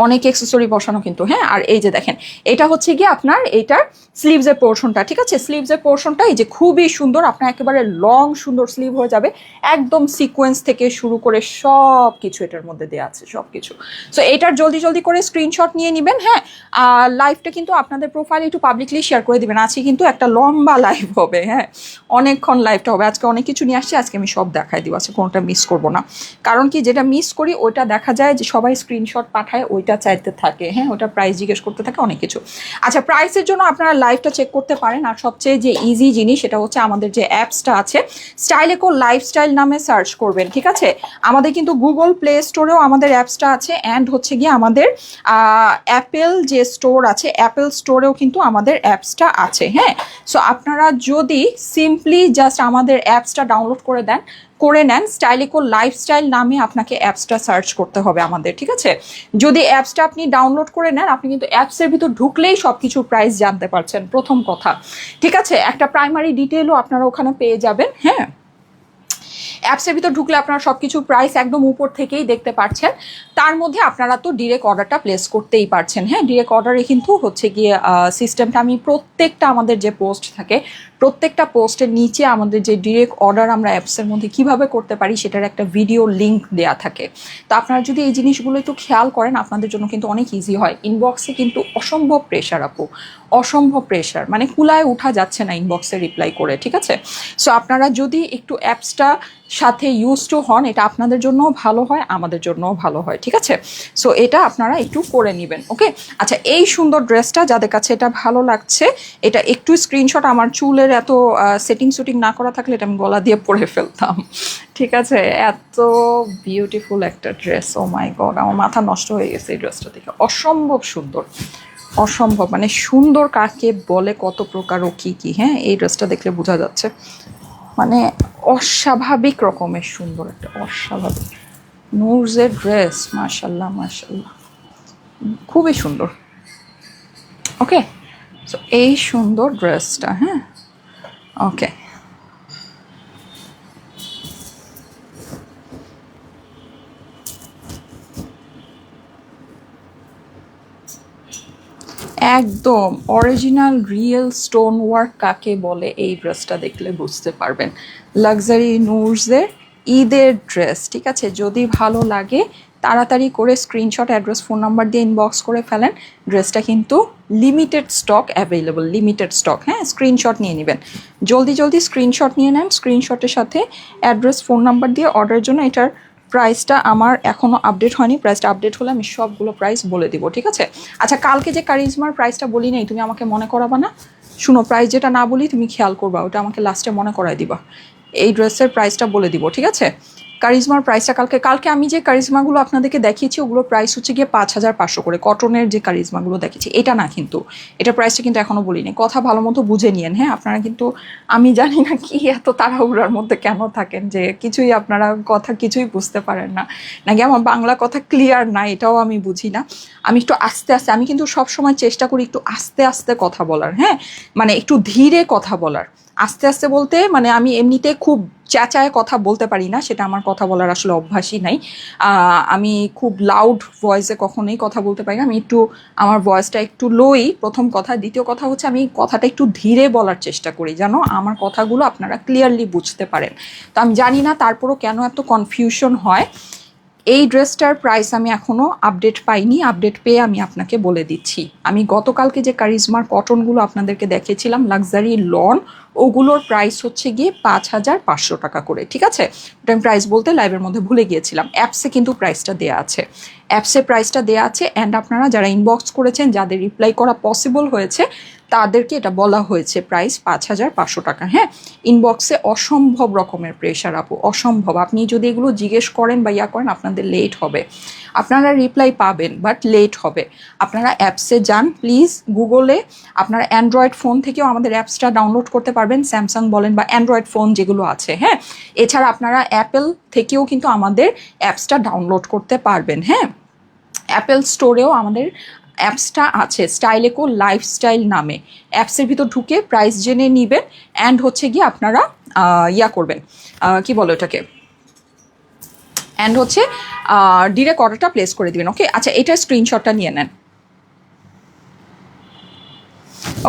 অনেক অ্যাক্সেসরি বসানো কিন্তু। হ্যাঁ, আর এই যে দেখেন, এটা হচ্ছে গিয়ে আপনার এইটার স্লিভসের পোর্শনটা। ঠিক আছে, স্লিভসের পোর্শনটা এই যে খুবই সুন্দর, আপনার একেবারে লং সুন্দর স্লিভ হয়ে যাবে, একদম সিকোয়েন্স থেকে শুরু করে সব কিছু এটার মধ্যে দেওয়া আছে, সব কিছু। সো এটার জলদি করে স্ক্রিনশট নিয়ে নেবেন। হ্যাঁ, লাইভটা কিন্তু আপনাদের প্রোফাইলে একটু পাবলিকলি শেয়ার করে দিবেন, আজকে কিন্তু একটা লম্বা লাইভ হবে। হ্যাঁ, অনেকক্ষণ লাইভটা হবে, আজকে অনেক কিছু নিয়ে আসছি, আজকে আমি সব দেখাই দিব, আজকে কোনটা মিস করবো না। কারণ কি, যেটা মিস করি ওইটা দেখা যায় যে সবাই স্ক্রিনশট পাঠায়, ওইটা চাইতে থাকে। হ্যাঁ, ওটা প্রাইস জিজ্ঞেস করতে থাকে, অনেক কিছু। আচ্ছা, প্রাইসের জন্য আপনারা লাইভটা চেক করতে পারেন। আর সবচেয়ে যে ইজি জিনিস সেটা হচ্ছে আমাদের যে অ্যাপসটা আছে, স্টাইলেকো লাইফস্টাইল নামে সার্চ করবেন। ঠিক আছে, আমাদের কিন্তু গুগল প্লে স্টোরেও আমাদের অ্যাপসটা আছে, অ্যান্ড হচ্ছে গিয়ে আমাদের অ্যাপেল যে স্টোর আছে, অ্যাপেল স্টোরেও কিন্তু আমাদের অ্যাপসটা আছে। হ্যাঁ, সো আপনারা যদি সিম্পলি জাস্ট আমাদের অ্যাপসটা ডাউনলোড করে নেন, স্টাইলেকো লাইফস্টাইল নামে আপনাকে অ্যাপসটা সার্চ করতে হবে আমাদের। ঠিক আছে, যদি অ্যাপসটা আপনি ডাউনলোড করে নেন, আপনি কিন্তু অ্যাপসের ভিতর ঢুকলেই সব কিছুর প্রাইস জানতে পারছেন, প্রথম কথা। ঠিক আছে, একটা প্রাইমারি ডিটেলও আপনারা ওখানে পেয়ে যাবেন। হ্যাঁ, অ্যাপসের ভিতর ঢুকলে আপনারা সব কিছু প্রাইস একদম উপর থেকেই দেখতে পাচ্ছেন। তার মধ্যে আপনারা তো ডিরেক্ট অর্ডারটা প্লেস করতেই পারছেন। হ্যাঁ, ডিরেক্ট অর্ডারে কিন্তু হচ্ছে গিয়ে সিস্টেমটা আমি প্রত্যেকটা আমাদের যে পোস্ট থাকে, প্রত্যেকটা পোস্টের নিচে আমাদের যে ডিরেক্ট অর্ডার আমরা অ্যাপসের মধ্যে কিভাবে করতে পারি সেটার একটা ভিডিও লিঙ্ক দেয়া থাকে। তো আপনারা যদি এই জিনিসগুলো একটু খেয়াল করেন, আপনাদের জন্য কিন্তু অনেক ইজি হয়। ইনবক্সে কিন্তু অসম্ভব প্রেশার আপু, অসম্ভব প্রেশার, মানে কুলায় উঠা যাচ্ছে না ইনবক্সে রিপ্লাই করে। ঠিক আছে, সো আপনারা যদি একটু অ্যাপসটা সাথে ইউজ টু হন, এটা আপনাদের জন্যও ভালো হয়, আমাদের জন্যও ভালো হয়। ঠিক আছে, সো এটা আপনারা একটু করে নেবেন। ওকে, আচ্ছা, এই সুন্দর ড্রেসটা যাদের কাছে এটা ভালো লাগছে, এটা একটু স্ক্রিনশট, আমার চুলের এত সেটিং সুটিং না করা থাকলে এটা আমি গলা দিয়ে পরে ফেলতাম। ঠিক আছে, এত বিউটিফুল একটা ড্রেস, ও মাই গড, আমার মাথা নষ্ট হয়ে গেছে এই ড্রেসটা দেখে, অসম্ভব সুন্দর, অসম্ভব, মানে সুন্দর কাকে বলে, কত প্রকার ও কী কী। হ্যাঁ, এই ড্রেসটা দেখলে বোঝা যাচ্ছে, মানে অস্বাভাবিক রকমের সুন্দর, একটা অস্বাভাবিক নুরজের ড্রেস, মাশাল্লাহ মাশাল্লাহ, খুবই সুন্দর। ওকে, সো এই সুন্দর ড্রেসটা। হ্যাঁ, ওকে, একদম অরিজিনাল রিয়েল স্টোন ওয়ার্ক কাকে বলে এই ড্রেসটা দেখলে বুঝতে পারবেন। লাক্সারি নুরসের ঈদের ড্রেস। ঠিক আছে, যদি ভালো লাগে তাড়াতাড়ি করে স্ক্রিনশট, অ্যাড্রেস, ফোন নাম্বার দিয়ে ইনবক্স করে ফেলেন। ড্রেসটা কিন্তু limited stock available, limited stock. হ্যাঁ, স্ক্রিনশট নিয়ে নেবেন, জলদি স্ক্রিনশট নিয়ে নেন। স্ক্রিনশটের সাথে অ্যাড্রেস, ফোন নাম্বার দিয়ে অর্ডারের জন্য। এটার প্রাইসটা আমার এখনও আপডেট হয়নি, প্রাইসটা আপডেট হলে আমি সবগুলো প্রাইস বলে দিব। ঠিক আছে, আচ্ছা, কালকে যে কারিজমার প্রাইসটা বলি নাই, তুমি আমাকে মনে করাবা না? শুনো, প্রাইস যেটা না বলি তুমি খেয়াল করবা, ওটা আমাকে লাস্টে মনে করাই দিবা। এই ড্রেসের প্রাইসটা বলে দিব। ঠিক আছে, কারিজমার প্রাইসটা কালকে আমি যে কারিজমাগুলো আপনাদেরকে দেখিয়েছি ওগুলোর প্রাইস হচ্ছে গিয়ে 5,500 করে, কটনের যে কারিজমাগুলো দেখিয়েছি এটা না, কিন্তু এটা প্রাইসটা কিন্তু এখনও বলিনি, কথা ভালো মতো বুঝে নিয়েন। হ্যাঁ, আপনারা কিন্তু, আমি জানি না কি এত তাড়াহুড়ার মধ্যে কেন থাকেন, যে কিছুই আপনারা কথা কিছুই বুঝতে পারেন না, নাকি আমার বাংলা কথা ক্লিয়ার না, এটাও আমি বুঝি না। আমি একটু আস্তে আস্তে, আমি কিন্তু সবসময় চেষ্টা করি একটু আস্তে আস্তে কথা বলার। হ্যাঁ, মানে একটু ধীরে কথা বলার। আস্তে আস্তে বলতে মানে আমি এমনিতে খুব চেঁচায় কথা বলতে পারি না, সেটা আমার কথা বলার আসলে অভ্যাসই নাই। আমি খুব লাউড ভয়েসে কখনোই কথা বলতে পারি না, আমি একটু, আমার ভয়েসটা একটু লোই, প্রথম কথা। দ্বিতীয় কথা হচ্ছে আমি কথাটা একটু ধীরে বলার চেষ্টা করি, যেন আমার কথাগুলো আপনারা ক্লিয়ারলি বুঝতে পারেন। তো আমি জানি না তারপরও কেন এত কনফিউশন হয়। এই ড্রেসটার প্রাইস আমি এখনও আপডেট পাইনি, আপডেট পেয়ে আমি আপনাকে বলে দিচ্ছি। আমি গতকালকে যে কারিজমার কটনগুলো আপনাদেরকে দেখিয়েছিলাম লাক্সারি লন, ওগুলোর প্রাইস হচ্ছে গিয়ে 5,500 টাকা করে। ঠিক আছে, ওটা আমি প্রাইস বলতে লাইভের মধ্যে ভুলে গিয়েছিলাম। অ্যাপসে কিন্তু প্রাইসটা দেওয়া আছে, অ্যাপসে প্রাইসটা দেওয়া আছে। অ্যান্ড আপনারা যারা ইনবক্স করেছেন, যাদের রিপ্লাই করা পসিবল হয়েছে, তাদেরকে এটা বলা হয়েছে প্রাইস 5,500 টাকা। হ্যাঁ, ইনবক্সে অসম্ভব রকমের প্রেশার আপু, অসম্ভব। আপনি যদি এগুলো জিজ্ঞেস করেন বা ইয়া করেন, আপনাদের লেট হবে, আপনারা রিপ্লাই পাবেন বাট লেট হবে। আপনারা অ্যাপসে যান প্লিজ, গুগলে আপনারা অ্যান্ড্রয়েড ফোন থেকেও আমাদের অ্যাপসটা ডাউনলোড করতে পারবেন, স্যামসাং বলেন বা অ্যান্ড্রয়েড ফোন যেগুলো আছে। হ্যাঁ, এছাড়া আপনারা অ্যাপেল থেকেও কিন্তু আমাদের অ্যাপসটা ডাউনলোড করতে পারবেন। হ্যাঁ, অ্যাপেল স্টোরেও আমাদের অ্যাপসটা আছে, স্টাইলেকো লাইফস্টাইল নামে। অ্যাপসের ভিতর ঢুকে প্রাইস জেনে নেবেন অ্যান্ড হচ্ছে গিয়ে আপনারা ইয়া করবেন, কি বলো এটাকে, অ্যান্ড হচ্ছে ডিরেক্ট অর্ডারটা প্লেস করে দিবেন। ওকে, আচ্ছা এটার স্ক্রিনশটটা নিয়ে নেন।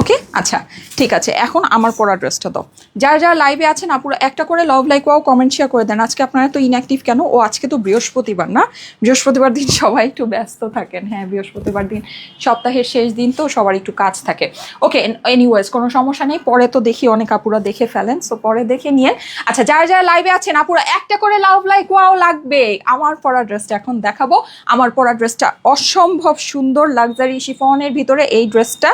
ওকে, আচ্ছা ঠিক আছে, এখন আমার পরা ড্রেসটা দাও। যারা যারা লাইভে আছেন আপুরা একটা করে love like wow comment share করে দেন। আজকে আপনারা তো ইনঅ্যাক্টিভ কেন? ও আজকে তো বৃহস্পতিবার না, বৃহস্পতিবার দিন সবাই একটু ব্যস্ত থাকেন। হ্যাঁ, বৃহস্পতিবার দিন সপ্তাহের শেষ দিন, তো সবার একটু কাজ থাকে। ওকে, এনিওয়েজ কোনো সমস্যা নেই, পরে তো দেখি অনেক আপুরা দেখে ফেলেন, সো পরে দেখে নিয়ে। আচ্ছা যারা যারা লাইভে আছেন আপুরা একটা করে লাভ লাইক ওয়াও লাগবে। আমার পরা ড্রেসটা এখন দেখাবো। আমার পরা ড্রেসটা অসম্ভব সুন্দর লাক্সারি শিফনের ভিতরে এই ড্রেসটা,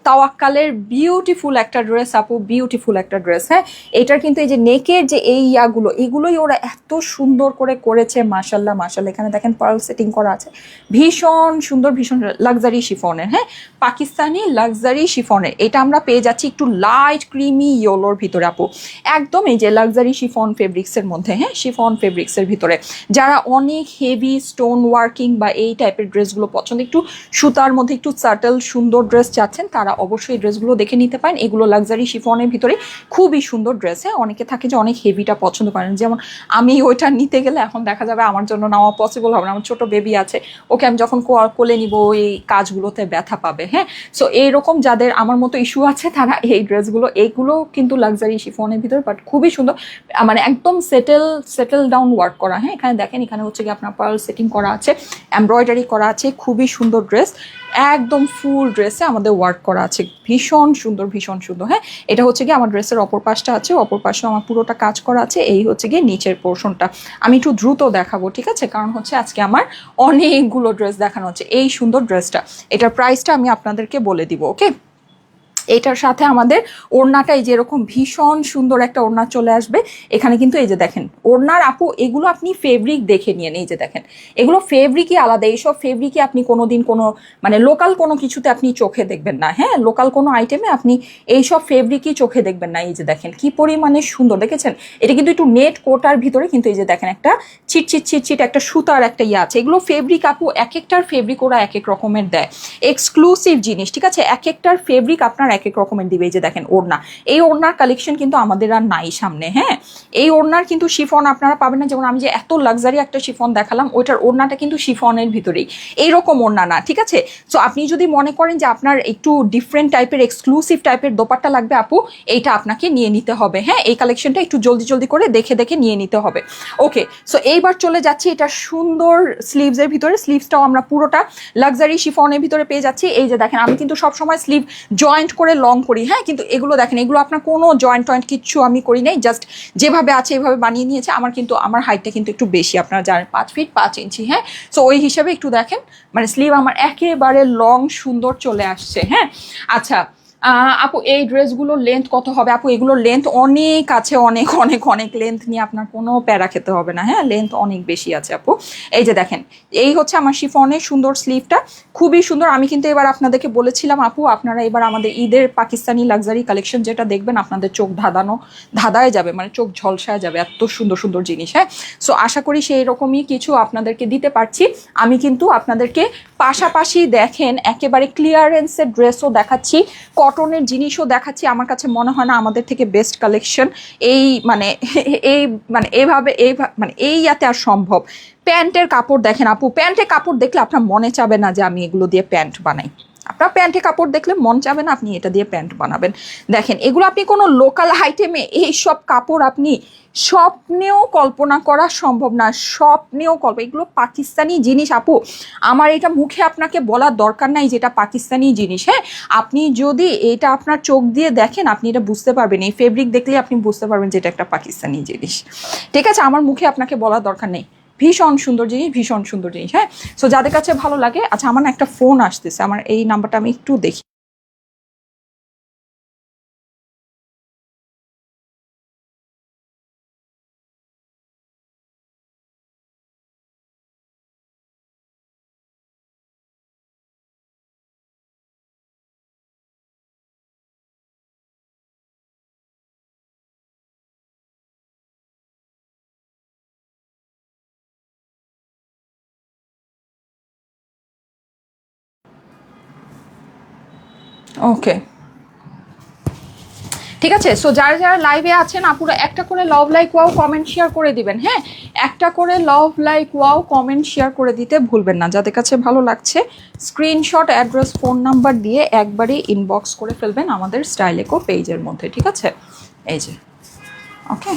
তাওয়াক্কালের বিউটিফুল একটা ড্রেস আপু, বিউটিফুল একটা ড্রেস। হ্যাঁ, এটার কিন্তু এই যে নেকের যে এই ইয়াগুলো, এগুলোই ওরা এত সুন্দর করে করেছে, মাশাল্লাহ মাশাল্লাহ। এখানে দেখেন পার্ল সেটিং করা আছে, ভীষণ সুন্দর, ভীষণ লাক্সারি শিফনের। হ্যাঁ, পাকিস্তানি লাক্সারি শিফনের। এটা আমরা পেয়ে যাচ্ছি একটু লাইট ক্রিমি ইয়েলোর ভিতরে আপু, একদম এই যে লাক্সারি শিফন ফেব্রিক্সের মধ্যে। হ্যাঁ, শিফন ফেব্রিক্সের ভিতরে যারা অনেক হেভি স্টোন ওয়ার্কিং বা এই টাইপের ড্রেসগুলো পছন্দ, একটু সুতার মধ্যে একটু সাটল সুন্দর ড্রেস চাচ্ছেন, তারা অবশ্যই ড্রেসগুলো দেখে নিতে পারেন। এগুলো লাক্সারি শিফনের ভিতরে খুবই সুন্দর ড্রেস। হ্যাঁ, অনেকে থাকে যে অনেক হেভিটা পছন্দ করেন, যেমন আমি ওইটা নিতে গেলে এখন দেখা যাবে আমার জন্য নেওয়া পসিবল হবে না, আমার ছোট বেবি আছে, ওকে আমি যখন কোলে নিব এই কাজগুলোতে ব্যথা পাবে। হ্যাঁ, সো এইরকম যাদের আমার মতো ইস্যু আছে তারা এই ড্রেসগুলো, এইগুলো কিন্তু লাক্সারি শিফনের ভিতরে বাট খুবই সুন্দর, মানে একদম সেটেল ডাউন ওয়ার্ক করা। হ্যাঁ, এখানে দেখেন, এখানে হচ্ছে কি আপনার পার্ল সেটিং করা আছে, এমব্রয়ডারি করা আছে, খুবই সুন্দর ড্রেস, একদম ফুল ড্রেসে আমাদের ওয়ার্ক করা আছে, ভীষণ সুন্দর, ভীষণ সুন্দর। হ্যাঁ, এটা হচ্ছে গিয়ে আমার ড্রেসের অপর পাশটা আছে, অপর পাশে আমার পুরোটা কাজ করা আছে। এই হচ্ছে গিয়ে নিচের পোর্শনটা। আমি একটু দ্রুত দেখাবো, ঠিক আছে, কারণ হচ্ছে আজকে আমার অনেকগুলো ড্রেস দেখানো হচ্ছে। এই সুন্দর ড্রেসটা, এটার প্রাইসটা আমি আপনাদেরকে বলে দিব। ওকে, এটার সাথে আমাদের ওড়নাটাই যেরকম ভীষণ সুন্দর একটা ওড়না চলে আসবে। এখানে কিন্তু এই যে দেখেন ওড়নার আপু, এগুলো আপনি ফেব্রিক দেখে নিন, এই যে দেখেন এগুলো ফেব্রিকই আলাদা। এইসব ফেব্রিকে আপনি কোনোদিন কোনো মানে লোকাল কোনো কিছুতে আপনি চোখে দেখবেন না। হ্যাঁ, লোকাল কোনো আইটেমে আপনি এইসব ফেব্রিকই চোখে দেখবেন না। এই যে দেখেন কি পরিমাণে সুন্দর, দেখেছেন? এটা কিন্তু একটু নেট কোটার ভিতরে, কিন্তু এই যে দেখেন একটা ছিট একটা সুতার একটা ইয়ে আছে। এগুলো ফেব্রিক আপু, এক একটার ফেব্রিক ওরা এক এক রকমের দেয়, এক্সক্লুসিভ জিনিস, ঠিক আছে? এক একটার ফেব্রিক আপনার এক এক রকমের দিবে। এই যে দেখেন ওড়না, এই ওড়নার কালেকশন কিন্তু আমাদের আর নাই সামনে। হ্যাঁ, এই ওড়নার কিন্তু শিফন আপনারা পাবেন না। যেমন আমি যে এত লাক্সারি একটা শিফন দেখালাম, ওইটার ওড়নাটা কিন্তু শিফনের ভিতরেই, এইরকম ওড়না না, ঠিক আছে? সো আপনি যদি মনে করেন যে আপনার একটু ডিফারেন্ট টাইপের এক্সক্লুসিভ টাইপের দোপাট্টা লাগবে আপু, এইটা আপনাকে নিয়ে নিতে হবে। হ্যাঁ, এই কালেকশনটা একটু জলদি করে দেখে নিয়ে নিতে হবে। ওকে, সো এইবার চলে যাচ্ছি এটা সুন্দর স্লিভসের ভিতরে। স্লিভসটাও আমরা পুরোটা লাক্সারি শিফনের ভিতরে পেয়ে যাচ্ছি। এই যে দেখেন, আমি কিন্তু সবসময় স্লিভ জয়েন্ট করে লং করি। হ্যাঁ, কিন্তু এগুলো দেখেন, এগুলো আপনার কোনো জয়েন্ট কিচ্ছু আমি করি নাই, জাস্ট যেভাবে আছে এভাবে বানিয়ে নিয়েছে। আমার কিন্তু আমার হাইটটা কিন্তু একটু বেশি, আপনারা জানেন 5 ফিট 5 ইঞ্চি। হ্যাঁ, সো ওই হিসাবে একটু দেখেন, মানে স্লিভ আমার একেবারে লং সুন্দর চলে আসছে। হ্যাঁ, আচ্ছা আপু এই ড্রেসগুলোর লেন্থ কত হবে? আপু এগুলোর লেন্থ অনেক আছে, অনেক অনেক অনেক লেন্থ নিয়ে আপনার কোনো প্যারা খেতে হবে না। হ্যাঁ, লেন্থ অনেক বেশি আছে আপু। এই যে দেখেন, এই হচ্ছে আমার শিফনের সুন্দর স্লিভটা, খুবই সুন্দর। আমি কিন্তু এবার আপনাদেরকে বলেছিলাম আপু, আপনারা এবার আমাদের ঈদের পাকিস্তানি লাক্সারি কালেকশন যেটা দেখবেন, আপনাদের চোখ ধাঁধায় যাবে, মানে চোখ ঝলসায় যাবে, এত সুন্দর সুন্দর জিনিস। হ্যাঁ, সো আশা করি সেই রকমই কিছু আপনাদেরকে দিতে পারছি। আমি কিন্তু আপনাদেরকে পাশাপাশি দেখেন একেবারে ক্লিয়ারেন্সের ড্রেসও দেখাচ্ছি, কটনের জিনিসও দেখাচ্ছি। আমার কাছে মনে হয় না আমাদের থেকে বেস্ট কালেকশন এই মানে এইভাবে মানে এই ইয়াতে আর সম্ভব। প্যান্টের কাপড় দেখেন আপু, প্যান্টের কাপড় দেখলে আপনার মনে চাবে না যে আমি এগুলো দিয়ে প্যান্ট বানাই। আপনার প্যান্টে কাপড় দেখলে মন চাবে না আপনি এটা দিয়ে প্যান্ট বানাবেন। দেখেন এগুলো আপনি কোনো লোকাল আইটেমে এই সব কাপড় আপনি স্বপ্নেও কল্পনা করা সম্ভব না, স্বপ্নেও এগুলো পাকিস্তানি জিনিস আপু। আমার এটা মুখে আপনাকে বলার দরকার নাই যেটা পাকিস্তানি জিনিস। হ্যাঁ, আপনি যদি এটা আপনার চোখ দিয়ে দেখেন আপনি এটা বুঝতে পারবেন, এই ফেব্রিক দেখলে আপনি বুঝতে পারবেন যে এটা একটা পাকিস্তানি জিনিস, ঠিক আছে? আমার মুখে আপনাকে বলার দরকার নেই, ভীষণ সুন্দর জিনিস, ভীষণ সুন্দর জিনিস। হ্যাঁ, সো যাদের কাছে ভালো লাগে। আচ্ছা, আমার না একটা ফোন আসতেছে, আমার এই নাম্বারটা আমি একটু দেখি। ওকে, ঠিক আছে। সো যারা যারা লাইভে আছেন আপুরা একটা করে love like wow comment share করে দিবেন, হ্যাঁ একটা করে love like wow comment share করে দিতে ভুলবেন না। যাদের কাছে ভালো লাগছে স্ক্রিনশট, অ্যাড্রেস, ফোন নাম্বার দিয়ে একবারই ইনবক্স করে ফেলবেন আমাদের স্টাইলেকো পেজের মধ্যে, ঠিক আছে। এই যে ওকে,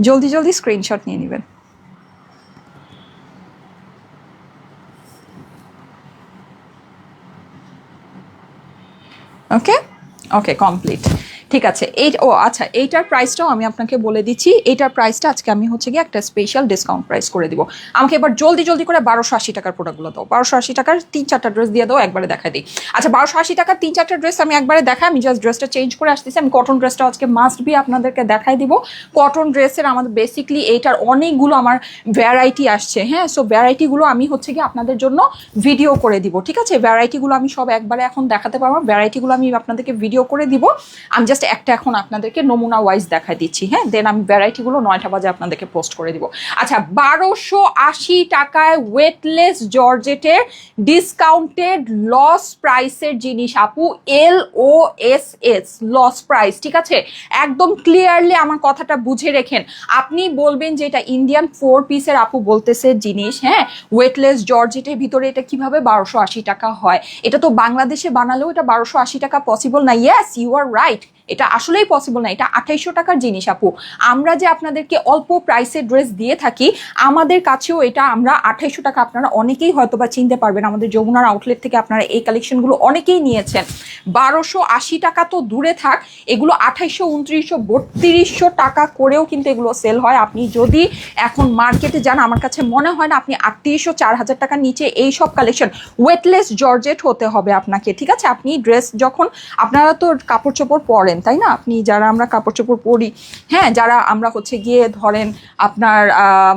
জলদি জলদি স্ক্রিনশট নিয়ে নেবেন। ওকে ওকে, কমপ্লিট, ঠিক আছে। এই ও আচ্ছা, এইটার প্রাইসটাও আমি আপনাকে বলে দিচ্ছি। এইটার প্রাইসটা আজকে আমি হচ্ছে গিয়ে একটা স্পেশাল ডিসকাউন্ট প্রাইস করে দিব। আমাকে এবার জলদি জলদি করে 1280 টাকার প্রোডাক্টগুলো দাও। 1280 টাকার 3-4টা ড্রেস দিয়ে দাও, একবারে দেখাই দিই। আচ্ছা 1280 টাকার 3-4টা ড্রেস আমি একবারে দেখাই। আমি জাস্ট ড্রেসটা চেঞ্জ করে আসতেছি। আমি কটন ড্রেসটা আজকে মাস্ট বি আপনাদেরকে দেখাই দিব। কটন ড্রেসের আমাদের বেসিকলি এইটার অনেকগুলো আমার ভ্যারাইটি আসছে, হ্যাঁ। সো ভ্যারাইটিগুলো আমি হচ্ছে গিয়ে আপনাদের জন্য ভিডিও করে দিব, ঠিক আছে। ভ্যারাইটিগুলো আমি সব একবারে এখন দেখাতে পারবো। ভ্যারাইটিগুলো আমি আপনাদেরকে ভিডিও করে দিব। আমি জাস্ট একটা এখন আপনাদেরকে নমুনা ওয়াইজ দেখাই দিচ্ছি, হ্যাঁ। দেন আমি ভ্যারাইটিগুলো 9টা বাজে আপনাদেরকে পোস্ট করে দিব। আচ্ছা 1280 টাকায় ওয়েটলেস জর্জেটের ডিসকাউন্টেড লস প্রাইসের জিনিস আপু, LOSS লস প্রাইস, ঠিক আছে। একদম ক্লিয়ারলি আমার কথাটা বুঝে রেখেন। আপনি বলবেন যে এটা ইন্ডিয়ান 4 পিসের আপু বলতেছে জিনিস, হ্যাঁ ওয়েটলেস জর্জেটের ভিতরে এটা কিভাবে 1280 টাকা হয়? এটা তো বাংলাদেশে বানালেও এটা 1280 টাকা পসিবল না। ইয়েস ইউ আর রাইট, এটা আসলেই পসিবল না। এটা 2800 টাকার জিনিস আপু। আমরা যে আপনাদেরকে অল্প প্রাইসে ড্রেস দিয়ে থাকি, আমাদের কাছেও এটা আমরা 2800 টাকা, আপনারা অনেকেই হয়তো বা চিনতে পারবেন, আমাদের যমুনার আউটলেট থেকে আপনারা এই কালেকশনগুলো অনেকেই নিয়েছেন। 1280 টাকা তো দূরে থাক, এগুলো 2800, 2900, 3200 টাকা করেও কিন্তু এগুলো সেল হয়। আপনি যদি এখন মার্কেটে যান, আমার কাছে মনে হয় না আপনি 3800, 4000 টাকার নিচে এই সব কালেকশন ওয়েটলেস জর্জেট হতে হবে আপনাকে, ঠিক আছে। আপনি ড্রেস যখন, আপনারা তো কাপড় চোপড় পরেন তাই না, আপনি যারা আমরা কাপড় চোপড় পরি, হ্যাঁ যারা আমরা হচ্ছে গিয়ে ধরেন আপনার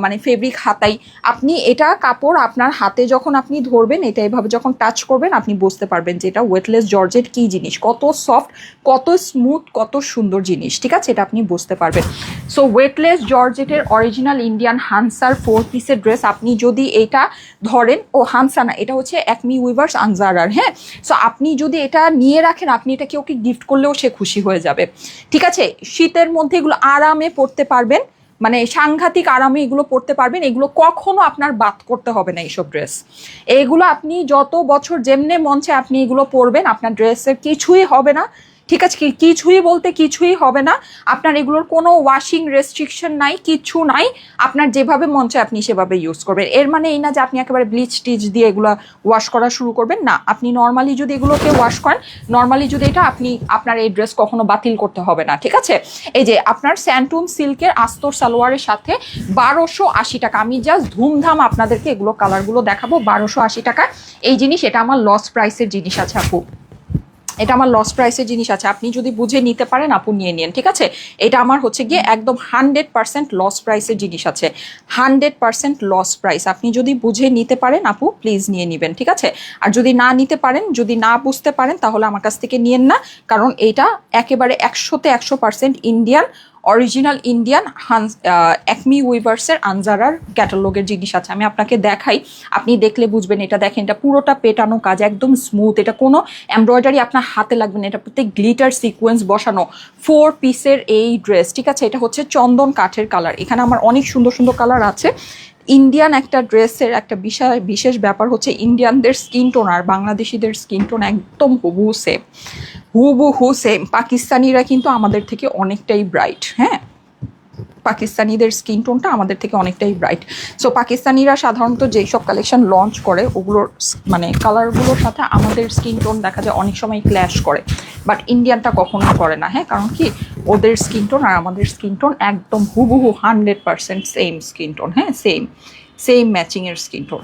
মানে ফেব্রিক হাতাই, আপনি এটা কাপড় আপনার হাতে যখন আপনি ধরবেন, এটা এভাবে যখন টাচ করবেন, আপনি বুঝতে পারবেন যে এটা ওয়েটলেস জর্জেট কি জিনিস, কত সফট, কত স্মুথ, কত সুন্দর জিনিস, ঠিক আছে। এটা আপনি বুঝতে পারবেন। সো ওয়েটলেস জর্জেটের অরিজিনাল ইন্ডিয়ান হানসার 4 পিসের ড্রেস আপনি যদি এটা ধরেন, ও হানসা না, এটা হচ্ছে একমি উইভার্স আনজারার, হ্যাঁ। সো আপনি যদি এটা নিয়ে রাখেন, আপনি এটা কেউ গিফট করলেও সে খুশি হয়ে যাবে, ঠিক আছে। শীতের মধ্যে এগুলো আরামে পরতে পারবেন, মানে সাংঘাতিক আরামে এগুলো পরতে পারবেন। এগুলো কখনো আপনার বাদ করতে হবে না এইসব ড্রেস। এগুলো আপনি যত বছর যেমনে মঞ্চে আপনি এগুলো পরবেন, আপনার ড্রেসের কিছুই হবে না, ঠিক আছে। কিছুই বলতে কিছুই হবে না। আপনার এগুলোর কোনো ওয়াশিং রেস্ট্রিকশন নাই, কিছু নাই। আপনার যেভাবে মন চায় আপনি সেভাবে ইউজ করবেন। এর মানে এই না যে আপনি একেবারে ব্লিচ টিচ দিয়ে এগুলো ওয়াশ করা শুরু করবেন, না। আপনি নর্মালি যদি এগুলোকে ওয়াশ করেন, নর্মালি যদি এটা আপনি, আপনার এই ড্রেস কখনো বাতিল করতে হবে না, ঠিক আছে। এই যে আপনার স্যান্টুন সিল্কের আস্তর সালোয়ারের সাথে 1280 টাকা, আমি জাস্ট ধুমধাম আপনাদেরকে এগুলো কালারগুলো দেখাবো। 1280 টাকা এই জিনিস, এটা আমার লস প্রাইসের জিনিস আছে আপু, এটা আমার লস প্রাইসের জিনিস আছে। আপনি যদি বুঝে নিতে পারেন আপু নিয়ে নিন, ঠিক আছে। এটা আমার হচ্ছে গিয়ে একদম 100% লস প্রাইসের জিনিস আছে, 100% লস প্রাইস। আপনি যদি বুঝে নিতে পারেন আপু প্লিজ নিয়ে নেবেন, ঠিক আছে। আর যদি না নিতে পারেন, যদি না বুঝতে পারেন, তাহলে আমার কাছ থেকে নিয়েন না, কারণ এটা একেবারে 100তে 100% ইন্ডিয়ান, অরিজিনাল ইন্ডিয়ান একমি উইভার্সের আনজারার ক্যাটালগের জিনিস আছে। আমি আপনাকে দেখাই, আপনি দেখলে বুঝবেন। এটা দেখেন, এটা পুরোটা পেটানো কাজ, একদম স্মুথ, এটা কোনো এমব্রয়ডারি আপনার হাতে লাগবে না, এটা প্রত্যেক গ্লিটার সিকোয়েন্স বসানো 4 পিসের এই ড্রেস, ঠিক আছে। এটা হচ্ছে চন্দন কাঠের কালার, এখানে আমার অনেক সুন্দর সুন্দর কালার আছে। ইন্ডিয়ান একটা ড্রেসের একটা বিশেষ ব্যাপার হচ্ছে ইন্ডিয়ানদের স্কিন টোন আর বাংলাদেশিদের স্কিন টোন একদম হুবহু সেম, হুবহু সেম। পাকিস্তানিরা কিন্তু আমাদের থেকে অনেকটাই ব্রাইট, হ্যাঁ, পাকিস্তানিদের স্কিন টোনটা আমাদের থেকে অনেকটাই ব্রাইট। সো পাকিস্তানিরা সাধারণত যেই সব কালেকশন লঞ্চ করে, ওগুলোর মানে কালারগুলোর সাথে আমাদের স্কিন টোন দেখা যায় অনেক সময় ক্ল্যাশ করে, বাট ইন্ডিয়ানটা কখনো করে না, হ্যাঁ। কারণ কি, ওদের স্কিন টোন আর আমাদের স্কিন টোন একদম হুবহু 100% সেম স্কিন টোন, হ্যাঁ, সেম ম্যাচিংয়ের স্কিন টোন।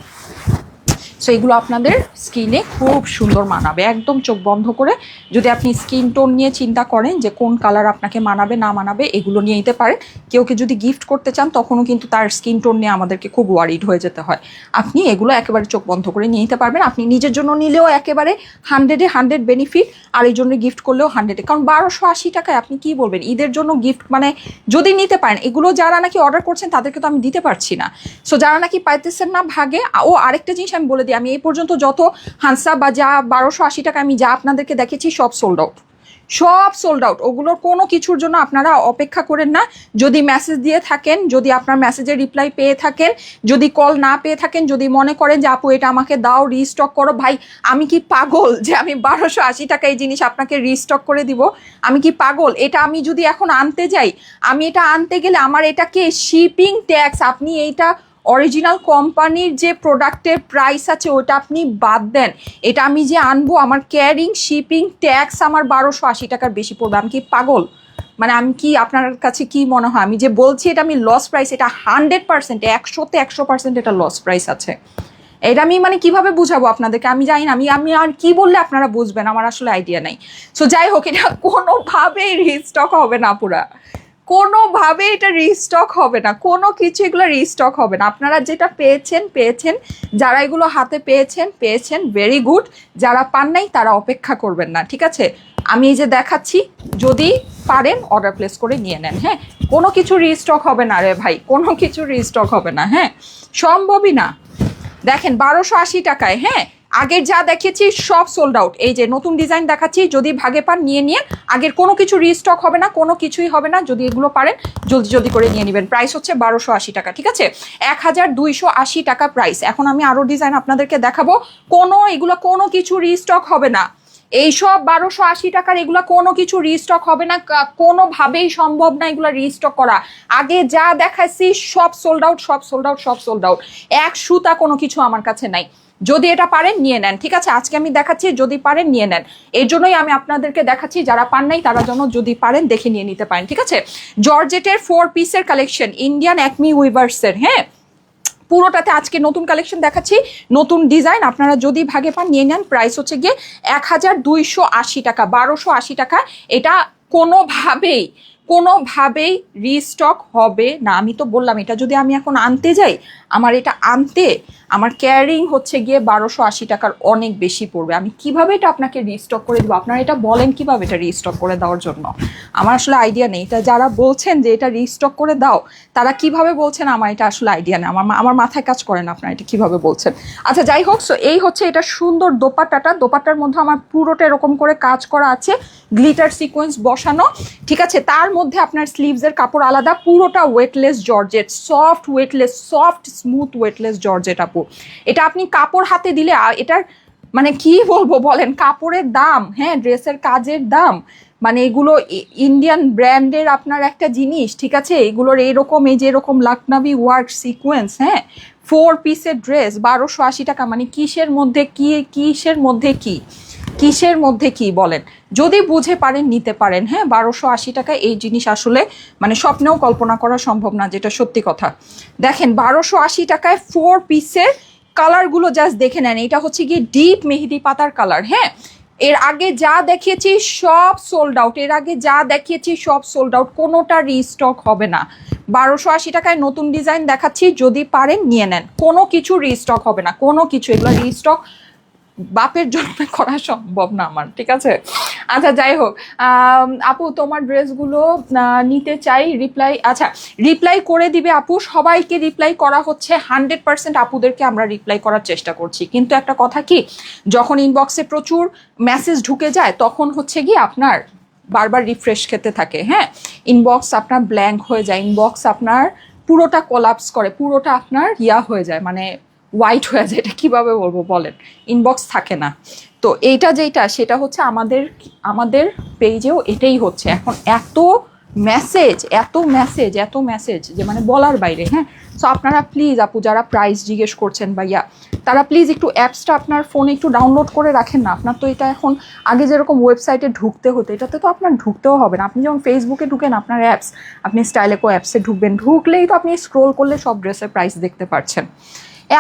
সো এগুলো আপনাদের স্কিনে খুব সুন্দর মানাবে, একদম চোখ বন্ধ করে। যদি আপনি স্কিন টোন নিয়ে চিন্তা করেন যে কোন কালার আপনাকে মানাবে না মানাবে, এগুলো নিয়ে নিতে পারেন। কেউকে যদি গিফট করতে চান, তখনও কিন্তু তার স্কিন টোন নিয়ে আমাদেরকে খুব ওয়ারিড হয়ে যেতে হয়। আপনি এগুলো একেবারে চোখ বন্ধ করে নিয়ে নিতে পারবেন। আপনি নিজের জন্য নিলেও একেবারে 100-এ 100 বেনিফিট, আর এই জন্য গিফট করলেও 100-এ। কারণ 1280 টাকায় আপনি কি বলবেন ঈদের জন্য গিফট, মানে যদি নিতে পারেন। এগুলো যারা নাকি অর্ডার করছেন তাদেরকে তো আমি দিতে পারছি না। সো যারা নাকি পাইতেছেন না ভাগে, ও আরেকটা জিনিস আমি বলে দিই আমি এই পর্যন্ত যত হানসা বা যা 1280 টাকা আমি যা আপনাদেরকে দেখেছি সব সোল্ড আউট, সব সোল্ড আউট। ওগুলোর কোনো কিছুর জন্য আপনারা অপেক্ষা করেন না। যদি মেসেজ দিয়ে থাকেন, যদি আপনার মেসেজের রিপ্লাই পেয়ে থাকেন, যদি কল না পেয়ে থাকেন, যদি মনে করেন যে আপু এটা আমাকে দাও, রিস্টক করো, ভাই আমি কি পাগল যে আমি 1280 টাকা এই জিনিস আপনাকে রিস্টক করে দিব? আমি কি পাগল? এটা আমি যদি এখন আনতে যাই, আমি এটা আনতে গেলে আমার এটাকে শিপিং ট্যাক্স, আপনি এইটা অরিজিনাল কোম্পানির যে প্রোডাক্টের প্রাইস আছে ওটা আপনি বাদ দেন, এটা আমি যে আনবো আমার ক্যারিং শিপিং ট্যাক্স আমার 1280 টাকার বেশি পড়বে। আমি কি পাগল? মানে আমি কি, আপনার কাছে কি মনে হয় আমি যে বলছি এটা আমি লস প্রাইস? এটা 100%, 100% এটা লস প্রাইস আছে। এটা আমি মানে কিভাবে বুঝাবো আপনাদেরকে আমি জানি না। আমি আর কি বললে আপনারা বুঝবেন আমার আসলে আইডিয়া নাই। সো যাই হোক, এটা কোনোভাবেই রিস্টক হবে না, পুরা কোনোভাবে এটা রিস্টক হবে না, কোনো কিছু এগুলো রিস্টক হবে না। আপনারা যেটা পেয়েছেন, যারা এগুলো হাতে পেয়েছেন ভেরি গুড, যারা পান নাই তারা অপেক্ষা করবেন না, ঠিক আছে? আমি এই যে দেখাচ্ছি, যদি পারেন অর্ডার প্লেস করে নিয়ে নেন। হ্যাঁ, কোনো কিছু রিস্টক হবে না রে ভাই, কোনো কিছু রিস্টক হবে না। হ্যাঁ, সম্ভবই না। দেখেন 1280 টাকায়, হ্যাঁ, আগের যা দেখেছি সব সোল্ড আউট। এই যে নতুন ডিজাইন দেখাচ্ছি, যদি ভাগে পান নিয়ে আগের কোনো কিছু রিস্টক হবে না, কোনো কিছুই হবে না। যদি এগুলো পারেন জলদি করে নিয়ে নেবেন। প্রাইস হচ্ছে 1280 টাকা, ঠিক আছে? 1280 টাকা প্রাইস। এখন আমি আরো ডিজাইন আপনাদেরকে দেখাবো, এগুলো কোনো কিছু রিস্টক হবে না। এইসব 1280 টাকার এগুলো কোনো কিছু রিস্টক হবে না, কোনোভাবেই সম্ভব না এগুলো রিস্টক করা। আগে যা দেখাচ্ছি সব সোল্ড আউট, সব সোল্ড আউট, সব সোল্ড আউট। এক সুতা কোনো কিছু আমার কাছে নাই। যদি এটা পারেন নিয়ে নেন, ঠিক আছে? আজকে আমি দেখাচ্ছি, যদি পারেন নিয়ে নেন। এই জন্যই আমি আপনাদেরকে দেখাচ্ছি, যারা পান নাই তারা যেন যদি পারেন দেখে নিয়ে নিতে পারেন, ঠিক আছে? জর্জেটের 4 পিসের কালেকশন, ইন্ডিয়ান একমি উইভার্সের, হ্যাঁ, পুরোটাতে আজকে নতুন কালেকশন দেখাচ্ছি, নতুন ডিজাইন। আপনারা যদি ভাগে পান নিয়ে নেন। প্রাইস হচ্ছে গিয়ে 1280 টাকা, 1280 টাকা। এটা কোনোভাবেই রিস্টক হবে না। আমি তো বললাম, এটা যদি আমি এখন আনতে যাই, আমার ক্যারিং হচ্ছে গিয়ে 1280 টাকার অনেক বেশি পড়বে। আমি কিভাবে এটা আপনাকে রিস্টক করে দেবো? আপনারা এটা বলেন কিভাবে এটা রিস্টক করে দেওয়ার জন্য? আমার আসলে আইডিয়া নেই। এটা যারা বলছেন যে এটা রিস্টক করে দাও, তারা কিভাবে বলছেন আমার এটা আসলে আইডিয়া নেই। আমার মাথায় কাজ করে না আপনারা এটা কিভাবে বলছেন। আচ্ছা যাই হোক, সো এই হচ্ছে এটা সুন্দর দোপাট্টার মধ্যে আমার পুরোটা এরকম করে কাজ করা আছে, গ্লিটার সিকোয়েন্স বসানো, ঠিক আছে? তার মধ্যে আপনার স্লিভসের কাপড় আলাদা, পুরোটা weightless georgette, soft smooth weightless georgette আপু। এটা আপনি কাপড় হাতে দিলে এটার মানে কি বলবো বলেন, কাপড়ের দাম, হ্যাঁ, ড্রেসের কাজের দাম, মানে এগুলো ইন্ডিয়ান ব্র্যান্ডের আপনার একটা জিনিস, ঠিক আছে? এগুলোর এইরকম, এই যে এরকম লাকনাবি ওয়ার্ক সিকোয়েন্স, হ্যাঁ, 4 পিসের ড্রেস 1280 টাকা। মানে কিসের মধ্যে কি বলেন? যদি বুঝে পারেন নিতে পারেন। হ্যাঁ, 1280 টাকা এই জিনিস আসলে মানে স্বপ্নেও কল্পনা করা সম্ভব না, যেটা সত্যি কথা। দেখেন 1280 টাকায় 4 পিসের কালারগুলো জাস্ট দেখে নেন। এটা হচ্ছে গিয়ে ডিপ মেহেদি পাতার কালার। হ্যাঁ, এর আগে যা দেখিয়েছি সব সোল্ড আউট, কোনোটা রিস্টক হবে না। 1280 টাকায় নতুন ডিজাইন দেখাচ্ছি, যদি পারেন নিয়ে নেন। কোনো কিছু রিস্টক হবে না, কোনো কিছু। এগুলো রিস্টক বাপের জন্য করা সম্ভব না আমার, ঠিক আছে? আচ্ছা যাই হোক, আপু তোমার ড্রেসগুলো নিতে চাই, রিপ্লাই করে দিবে আপু। সবাইকে রিপ্লাই করা হচ্ছে, 100% আপুদেরকে আমরা রিপ্লাই করার চেষ্টা করছি। কিন্তু একটা কথা কি, যখন ইনবক্সে প্রচুর মেসেজ ঢুকে যায় তখন হচ্ছে কি আপনার বারবার রিফ্রেশ খেতে থাকে। হ্যাঁ, ইনবক্স আপনার ব্ল্যাঙ্ক হয়ে যায়, ইনবক্স আপনার পুরোটা কোলাপস করে, পুরোটা আপনার হয়ে যায়, মানে হোয়াইট হয়ে যায়। এটা কিভাবে বলবো বলেন, ইনবক্স থাকে না। তো এইটা যেটা সেটা হচ্ছে আমাদের পেজেও এটাই হচ্ছে এখন। এত মেসেজ যে মানে বলার বাইরে। হ্যাঁ, সো আপনারা প্লিজ আপু যারা প্রাইস জিজ্ঞেস করছেন ভাইয়া, তারা প্লিজ একটু অ্যাপসটা আপনার ফোনে একটু ডাউনলোড করে রাখেন না। আপনার তো এটা এখন, আগে যেরকম ওয়েবসাইটে ঢুকতে হতো, এটাতে তো আপনার ঢুকতেও হবে না। আপনি যেমন ফেসবুকে ঢুকেন, আপনার অ্যাপস, আপনি স্টাইলেকো অ্যাপসে ঢুকলেই তো আপনি স্ক্রোল করলে সব ড্রেসের প্রাইস দেখতে পাচ্ছেন।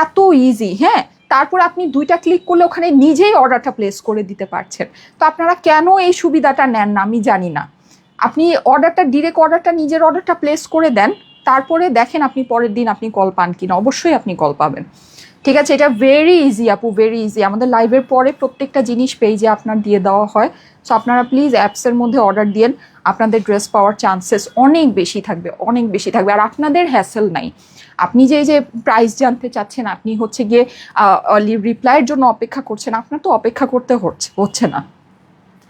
এত ইজি। হ্যাঁ, তারপর আপনি 2টা ক্লিক করলে ওখানে নিজেই অর্ডারটা প্লেস করে দিতে পারছেন। তো আপনারা কেন এই সুবিধাটা নেন না আমি জানি না। আপনি ডিরেক্ট অর্ডারটা নিজের অর্ডারটা প্লেস করে দেন, তারপরে দেখেন আপনি পরের দিন আপনি কল পান কিনা। অবশ্যই আপনি কল পাবেন। ঠিক আছে, এটা ভেরি ইজি আপু, ভেরি ইজি। আমাদের লাইভের পরে প্রত্যেকটা জিনিস পেজে আপনার দিয়ে দেওয়া হয়। সো আপনারা প্লিজ অ্যাপসের মধ্যে অর্ডার দিন, আপনাদের ড্রেস পাওয়ার চান্সেস অনেক বেশি থাকবে, অনেক বেশি থাকবে। আর আপনাদের হ্যাসেল নাই। আপনি যে প্রাইস জানতে চাচ্ছেন, আপনি হচ্ছে গিয়ে রিপ্লাইয়ের জন্য অপেক্ষা করছেন, আপনার তো অপেক্ষা করতে হচ্ছে না।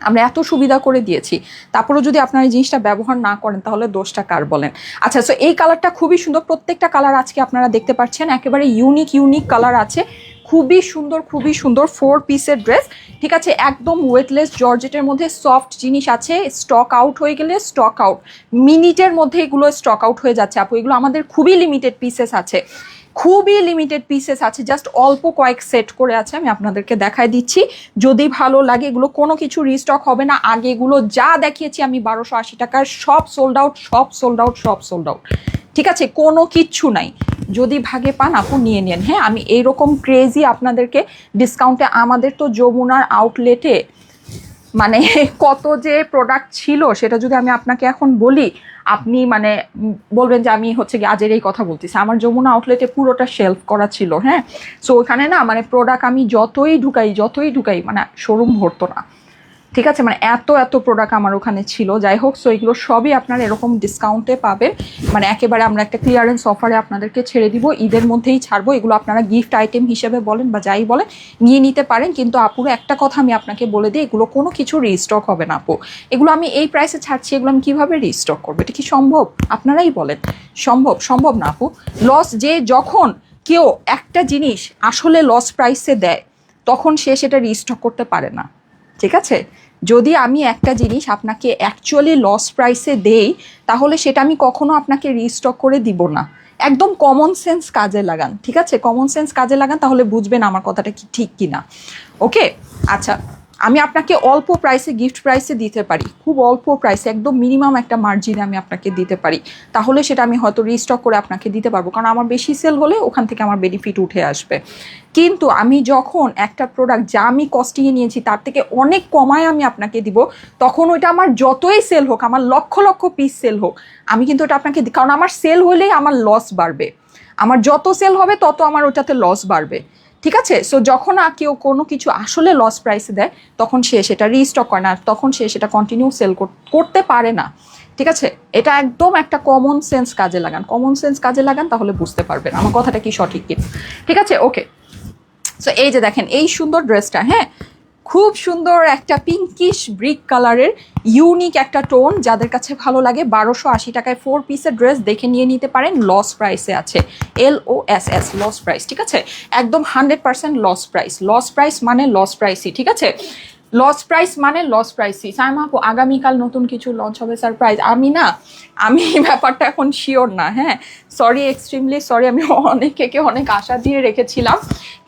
আমরা এত সুবিধা করে দিয়েছি, তারপরেও যদি আপনারা এই জিনিসটা ব্যবহার না করেন তাহলে দোষটা কার বলেন? আচ্ছা, সো এই কালারটা খুবই সুন্দর, প্রত্যেকটা কালার আজকে আপনারা দেখতে পাচ্ছেন, একেবারে ইউনিক ইউনিক কালার আছে, খুবই সুন্দর, খুবই সুন্দর 4 পিসের ড্রেস। ঠিক আছে, একদম ওয়েটলেস জর্জেটের মধ্যে সফট জিনিস আছে। স্টক আউট হয়ে গেলে স্টক আউট, মিনিটের মধ্যে এগুলো স্টক আউট হয়ে যাচ্ছে আপু। এগুলো আমাদের খুবই লিমিটেড পিসেস আছে, খুবই লিমিটেড পিসেস আছে, জাস্ট অল্প কয়েক সেট করে আছে। আমি আপনাদেরকে দেখাই দিচ্ছি, যদি ভালো লাগে। এগুলো কোনো কিছু রিস্টক হবে না। আগে এগুলো যা দেখিয়েছি আমি 1280 টাকার, সব সোল্ড আউট, সব সোল্ড আউট, সব সোল্ড আউট। ঠিক আছে, কোনো কিচ্ছু নাই। যদি ভাগে পান আপু নিয়ে নেন। হ্যাঁ, আমি এইরকম ক্রেজি আপনাদেরকে ডিসকাউন্টে, আমাদের তো যমুনার আউটলেটে মানে কত যে প্রোডাক্ট ছিল সেটা যদি আমি আপনাকে এখন বলি, আপনি মানে বলবেন যে আমি হচ্ছে কি আজের এই কথা বলতেছি। আমার যমুনা আউটলেটে পুরোটা শেলফ করা ছিল। হ্যাঁ, সো ওখানে না মানে প্রোডাক্ট আমি যতই ঢুকাই মানে শোরুম ভরতো না। ঠিক আছে, মানে এত এত প্রোডাক্ট আমার ওখানে ছিল। যাই হোক, সো এগুলো সবই আপনারা এরকম ডিসকাউন্টে পাবেন। মানে একেবারে আমরা একটা ক্লিয়ারেন্স অফারে আপনাদেরকে ছেড়ে দিব, ঈদের মধ্যেই ছাড়বো। এগুলো আপনারা গিফট আইটেম হিসেবে বলেন বা যাই বলেন নিয়ে নিতে পারেন। কিন্তু আপুরো একটা কথা আমি আপনাকে বলে দিই, এগুলো কোনো কিছু রিস্টক হবে না আপু। এগুলো আমি এই প্রাইসে ছাড়ছি, এগুলো আমি কীভাবে রিস্টক করবো? এটা কি সম্ভব? আপনারাই বলেন। সম্ভব না আপু। লস, যে যখন কেউ একটা জিনিস আসলে লস প্রাইসে দেয় তখন সে সেটা রিস্টক করতে পারে না। ঠিক আছে, যদি আমি একটা জিনিস আপনাকে অ্যাকচুয়ালি লস প্রাইসে দেই তাহলে সেটা আমি কখনো আপনাকে রিস্টক করে দিব না। একদম কমন সেন্স কাজে লাগান। ঠিক আছে, কমন সেন্স কাজে লাগান, তাহলে বুঝবেন আমার কথাটা কি ঠিক কিনা। ওকে, আচ্ছা, আমি আপনাকে অল্প প্রাইসে, গিফট প্রাইসে দিতে পারি, খুব অল্প প্রাইসে, একদম মিনিমাম একটা মার্জিনে আমি আপনাকে দিতে পারি। তাহলে সেটা আমি হয়তো রিস্টক করে আপনাকে দিতে পারবো, কারণ আমার বেশি সেল হলে ওখান থেকে আমার বেনিফিট উঠে আসবে। কিন্তু আমি যখন একটা প্রোডাক্ট যা আমি কস্টিংয়ে নিয়েছি তার থেকে অনেক কমায় আমি আপনাকে দিব, তখন ওইটা আমার যতই সেল হোক, আমার লক্ষ লক্ষ পিস সেল হোক, আমি কিন্তু ওটা আপনাকে, কারণ আমার সেল হলেই আমার লস বাড়বে। আমার যত সেল হবে তত আমার ওটাতে লস বাড়বে। ঠিক আছে, সো যখন কেউ কোনো কিছু আসলে লস প্রাইসে দেয় তখন সে সেটা রিস্টক করে না, তখন সে সেটা কন্টিনিউ সেল করতে পারে না। ঠিক আছে, এটা একদম একটা কমন সেন্স কাজে লাগান, কমন সেন্স কাজে লাগান, তাহলে বুঝতে পারবেন আমার কথাটা কি সঠিক কিনা। ঠিক আছে, ওকে। সো এই যে দেখেন এই সুন্দর ড্রেসটা, হ্যাঁ, খুব সুন্দর একটা পিঙ্কিশ ব্রিক কালারের ইউনিক একটা টোন। যাদের কাছে ভালো লাগে 1280 টাকায় 4 পিসের ড্রেস দেখে নিয়ে নিতে পারেন। লস প্রাইসে আছে, LOSS, লস প্রাইস। ঠিক আছে, একদম 100% লস প্রাইস। লস প্রাইস মানে লস প্রাইসই। ঠিক আছে, লস প্রাইস মানে লস প্রাইসই। সাইমা আপু, আগামীকাল নতুন কিছু লঞ্চ হবে সারপ্রাইজ? আমি ব্যাপারটা এখন শিওর না। হ্যাঁ, সরি, এক্সট্রিমলি সরি। আমি অনেকে অনেক আশা দিয়ে রেখেছিলাম,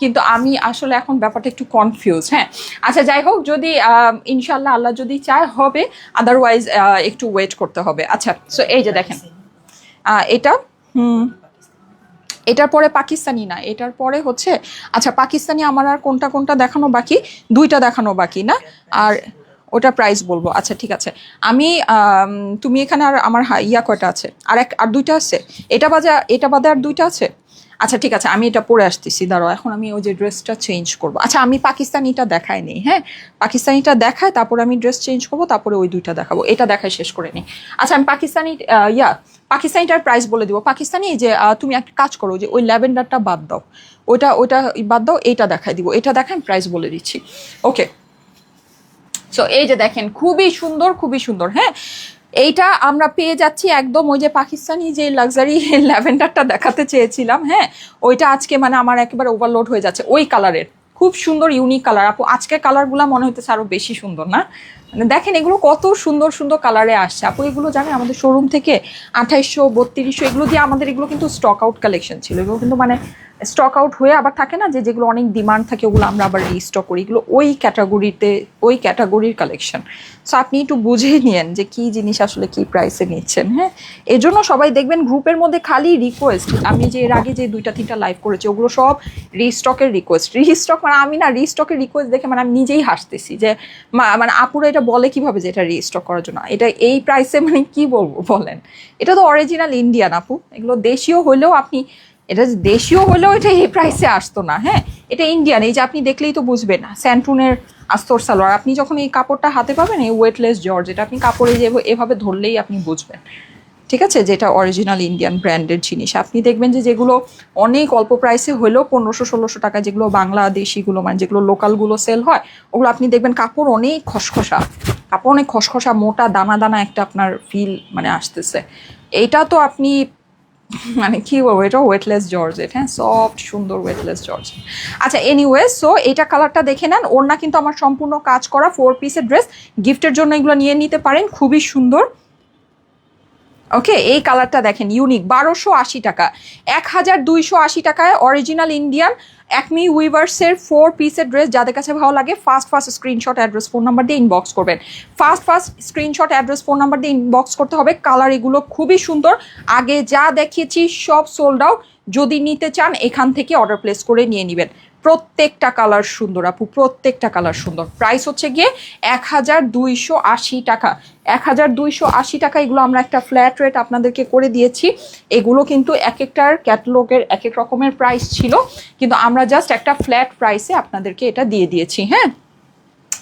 কিন্তু আমি আসলে এখন ব্যাপারটা একটু কনফিউজ। হ্যাঁ, আচ্ছা, যাই হোক, যদি ইনশাল্লাহ আল্লাহ যদি চায় হবে, আদারওয়াইজ একটু ওয়েট করতে হবে। আচ্ছা, সো এই যে দেখেন এটা, এটার পরে পাকিস্তানি না, এটার পরে হচ্ছে, আচ্ছা পাকিস্তানি আমার আর কোনটা কোনটা দেখানো বাকি? দুইটা দেখানো বাকি না? আর ওটা প্রাইস বলবো। আচ্ছা ঠিক আছে, আমি তুমি এখানে আর আমার ইয়া কয়টা আছে? আর দুইটা আছে। এটা বাদে আর দুইটা আছে। আচ্ছা ঠিক আছে, আমি এটা পরে আসতেছি, দাঁড়াও। এখন আমি ওই যে ড্রেসটা চেঞ্জ করবো। আচ্ছা, আমি পাকিস্তানিটা দেখাই নি। হ্যাঁ, পাকিস্তানিটা দেখায়, তারপরে আমি ড্রেস চেঞ্জ করবো, তারপরে ওই দুইটা দেখাবো। এটা দেখায় শেষ করে নিই। আচ্ছা, আমি পাকিস্তানিটার প্রাইস বলে দিব। পাকিস্তানি যে তুমি একটা কাজ করো, যে ওই ল্যাভেন্ডারটা বাদ দাও, ওইটা বাদ দাও, এইটা দেখাই দিব। এটা দেখায় প্রাইস বলে দিচ্ছি। ওকে, সো এই যে দেখেন খুবই সুন্দর, খুবই সুন্দর। হ্যাঁ, এইটা আমরা পেয়ে যাচ্ছি একদম ওই যে পাকিস্তানি যে লাক্সারি ল্যাভেন্ডারটা দেখাতে চেয়েছিলাম। হ্যাঁ, ওইটা আজকে মানে আমার একেবারে ওভারলোড হয়ে যাচ্ছে ওই কালারের। খুব সুন্দর ইউনিক কালার আপু। আজকের কালারগুলো মনে হইতেছে আরো বেশি সুন্দর না? মানে দেখেন এগুলো কত সুন্দর সুন্দর কালারে আসছে আপু। এগুলো জানেন আমাদের শোরুম থেকে 2800, 3200 এগুলো দিয়ে আমাদের এগুলো কিন্তু স্টক আউট কালেকশন ছিল। এগুলো কিন্তু মানে স্টক আউট হয়ে আবার থাকে না, যেগুলো অনেক ডিমান্ড থাকে ওগুলো আমরা আবার রিস্টক করি। এগুলো ওই ক্যাটাগরির কালেকশন। সো আপনি একটু বুঝে নিয়েন যে কি জিনিস আসলে কি প্রাইসে নিচ্ছেন। হ্যাঁ, এই জন্য সবাই দেখবেন গ্রুপের মধ্যে খালি রিকোয়েস্ট। আমি যে এর আগে যে 2-3টা লাইভ করেছি ওগুলো সব রিস্টকের রিকোয়েস্ট। রিস্টক মানে আমি না, রিস্টকের রিকোয়েস্ট দেখে মানে আমি নিজেই হাসতেছি যে মানে আপুরা এটা বলে কিভাবে যে এটা রিস্টক করার জন্য, এটা এই প্রাইসে মানে কি বলবো বলেন? এটা তো অরিজিনাল ইন্ডিয়ান আপু। এগুলো দেশীয় হলেও আপনি এটা দেশীয় হলেও এটা এই প্রাইসে আসতো না। হ্যাঁ, এটা ইন্ডিয়ান। এই যে আপনি দেখলেই তো বুঝবেন, স্যান্টুনের আস্তর সালোয়ার। আপনি যখন এই কাপড়টা হাতে পাবেন, এই ওয়েটলেস জর্জ, এটা আপনি কাপড়ে যে এভাবে ধরলেই আপনি বুঝবেন, ঠিক আছে, যেটা অরিজিনাল ইন্ডিয়ান ব্র্যান্ডের জিনিস। আপনি দেখবেন যে যেগুলো অনেক অল্প প্রাইসে হলেও 1500-1600 টাকা, যেগুলো বাংলাদেশিগুলো মানে যেগুলো লোকালগুলো সেল হয়, ওগুলো আপনি দেখবেন কাপড় অনেক খসখসা, কাপড় অনেক খসখসা, মোটা দানা দানা একটা আপনার ফিল মানে আসতেছে। এইটা তো আপনি মানে কি বলবো, এটা ওয়েটলেস জর্জেট। হ্যাঁ, সফট সুন্দর ওয়েটলেস জর্জেট। আচ্ছা, এনিওয়ে, সো এটা কালারটা দেখে নেন। ওড়না কিন্তু আমার সম্পূর্ণ কাজ করা 4 পিসের ড্রেস, গিফটের জন্য এগুলো নিয়ে নিতে পারেন, খুবই সুন্দর। ওকে, এই কালারটা দেখেন, ইউনিক, 1280 টাকা, 1280 টাকায় অরিজিনাল ইন্ডিয়ান একমি উইভার্সের 4 পিসের ড্রেস। যাদের কাছে ভালো লাগে first screenshot, address, phone number দিয়ে ইনবক্স করবেন। First screenshot, address, phone number দিয়ে ইনবক্স করতে হবে। কালার এগুলো খুবই সুন্দর, আগে যা দেখিয়েছি সব সোল্ড আউট। যদি নিতে চান এখান থেকে অর্ডার প্লেস করে নিয়ে নেবেন। প্রত্যেকটা কালার সুন্দর আপু, প্রত্যেকটা কালার সুন্দর। প্রাইস হচ্ছে গিয়ে 1280 টাকা, 1280 টাকা। এগুলো আমরা একটা ফ্ল্যাট রেট আপনাদেরকে করে দিয়েছি। এগুলো কিন্তু এক একটার ক্যাটালগের এক এক রকমের প্রাইস ছিল, কিন্তু আমরা জাস্ট একটা ফ্ল্যাট প্রাইসে আপনাদেরকে এটা দিয়ে দিয়েছি। হ্যাঁ,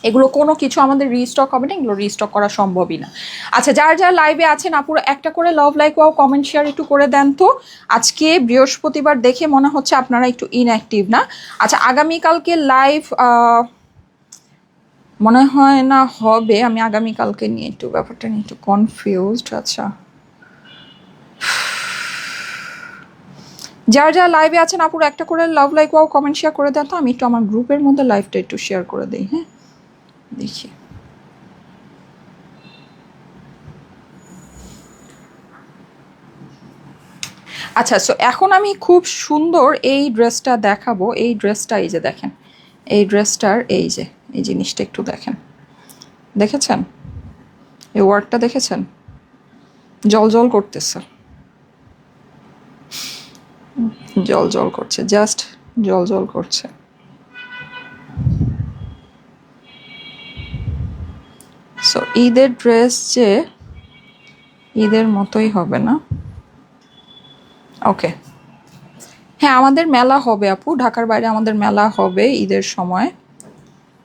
এগুলো কোনো কিছু আমাদের রিস্টক হবে না, এগুলো রিস্টক করা সম্ভবই না। আচ্ছা, যারা যারা লাইভে আছেন আপুরা একটা করে লাভ, লাইক, ওয়াও, কমেন্ট, শেয়ার একটু করে দেন তো। আজকে বৃহস্পতিবার দেখে মনে হচ্ছে আপনারা একটু ইনঅ্যাক্টিভ না। আচ্ছা, আগামীকালকে লাইভ মনে হয় না হবে। আমি আগামীকালকে নিয়ে একটু ব্যাপারটা নিয়ে একটু কনফিউজড। আচ্ছা, যারা যারা লাইভে আছেন আপুরা একটা করে লাভ, লাইক, ওয়াও, কমেন্ট, শেয়ার করে দেন তো। আমি একটু আমার গ্রুপের মধ্যে লাইভটা একটু শেয়ার করে দিই। হ্যাঁ, দেখি। আচ্ছা, সো এখন আমি খুব সুন্দর এই ড্রেসটা দেখাবো। এই ড্রেসটা এই যে দেখেন, এই ড্রেসটার এই যে এই জিনিসটা একটু দেখেন, দেখেছেন এই ওয়ার্কটা, দেখেছেন জল জল করতেছে, জল জল করছে, জাস্ট জল জল করছে। সো ঈদের ড্রেস যে ঈদের মতোই হবে না। ওকে, হ্যাঁ, আমাদের মেলা হবে আপু, ঢাকার বাইরে আমাদের মেলা হবে ঈদের সময়,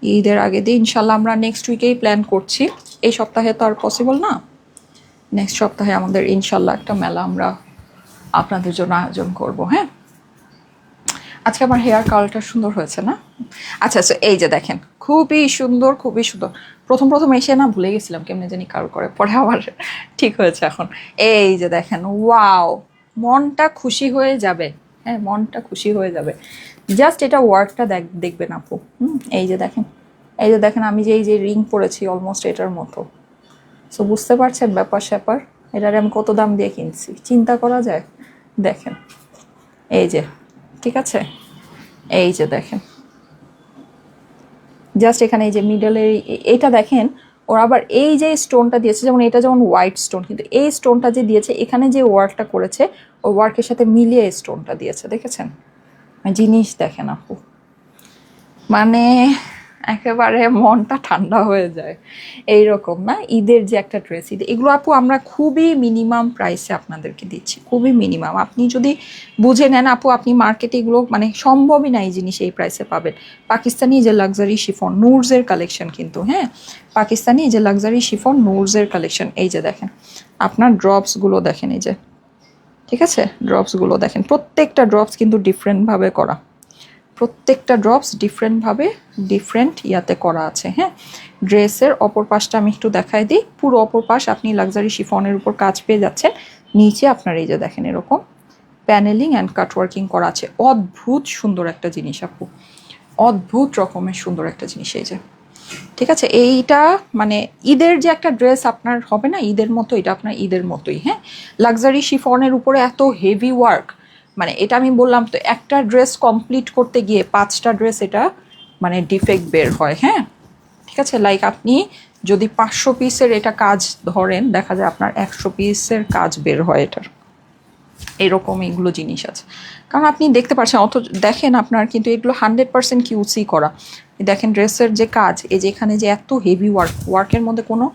ঈদের আগে দিয়ে ইনশাল্লাহ। আমরা নেক্সট উইকেই প্ল্যান করছি, এই সপ্তাহে তো আর পসিবল না। নেক্সট সপ্তাহে আমাদের ইনশাল্লাহ একটা মেলা আমরা আপনাদের জন্য আয়োজন করব। হ্যাঁ, আজকে আমার হেয়ার কালারটা সুন্দর হয়েছে না? আচ্ছা, আচ্ছা, এই যে দেখেন, খুবই সুন্দর, খুবই সুন্দর। প্রথম প্রথম এসে না ভুলে গেছিলাম কেমনে জানি কারো করে, পরে আবার ঠিক হয়েছে এখন। এই যে দেখেন, ওয়াও, মনটা খুশি হয়ে যাবে। হ্যাঁ, মনটা খুশি হয়ে যাবে। জাস্ট এটা ওয়ার্কটা দেখবেন আপু। এই যে দেখেন, এই যে দেখেন, আমি যে এই যে রিং পরেছি অলমোস্ট এটার মতো। সো বুঝতে পারছেন ব্যাপার স্যাপার, এটার আমি কত দাম দিয়ে কিনছি, চিন্তা করা যায়। দেখেন, এই যে, ঠিক আছে, এই যে দেখেন, জাস্ট এখানে এই যে মিডলে এইটা দেখেন। ওর আবার এই যে স্টোনটা দিয়েছে, যেমন এটা যেমন হোয়াইট স্টোন, কিন্তু এই স্টোনটা যে দিয়েছে এখানে যে ওয়ার্কটা করেছে, ওই ওয়ার্কের সাথে মিলিয়ে স্টোনটা দিয়েছে, দেখেছেন? জিনিস দেখেন আপু, মানে একেবারে মনটা ঠান্ডা হয়ে যায়। এইরকম না, ঈদের যে একটা ড্রেস, ঈদ, এগুলো আপু আমরা খুবই মিনিমাম প্রাইসে আপনাদেরকে দিচ্ছি, খুবই মিনিমাম। আপনি যদি বুঝে নেন আপু, আপনি মার্কেটে এগুলো মানে সম্ভবই না এই জিনিস এই প্রাইসে পাবেন। পাকিস্তানি যে লাক্সারি শিফন নুরসের কালেকশন কিন্তু, হ্যাঁ, পাকিস্তানি যে লাক্সারি শিফন নুরসের কালেকশন। এই যে দেখেন, আপনার ড্রপসগুলো দেখেন, এই যে, ঠিক আছে, ড্রপসগুলো দেখেন, প্রত্যেকটা ড্রপস কিন্তু ডিফারেন্টভাবে করা, প্রত্যেকটা ড্রপস ডিফারেন্টভাবে ডিফারেন্ট ইয়াতে করা আছে। হ্যাঁ, ড্রেসের অপর পাশটা আমি একটু দেখাই দিই। পুরো অপর পাশ আপনি লাক্সারি শিফনের উপর কাজ পেয়ে যাচ্ছেন। নিচে আপনার এই যে দেখেন এরকম প্যানেলিং অ্যান্ড কাটওয়ার্কিং করা আছে। অদ্ভুত সুন্দর একটা জিনিস আপু, অদ্ভুত রকমের সুন্দর একটা জিনিস। এই যে, ঠিক আছে, এইটা মানে ঈদের যে একটা ড্রেস আপনার হবে না ঈদের মতো, এটা আপনার ঈদের মতোই। হ্যাঁ, লাক্সারি শিফনের উপরে এত হেভি ওয়ার্ক, মানে এটা আমি বললাম তো, একটা ড্রেস কমপ্লিট করতে গিয়ে 5টা ড্রেস এটা মানে ডিফেক্ট বের হয়। হ্যাঁ, ঠিক আছে, লাইক আপনি যদি 500 পিসের এটা কাজ ধরেন, দেখা যায় আপনার 100 পিসের কাজ বের হয় এটার। এরকম এইগুলো জিনিস আছে, কারণ আপনি দেখতে পাচ্ছেন, অত দেখেন আপনার কিন্তু এগুলো 100% কিউসি করা। দেখেন ড্রেসের যে কাজ, এই যে এখানে যে এত হেভি ওয়ার্কের মধ্যে কোনো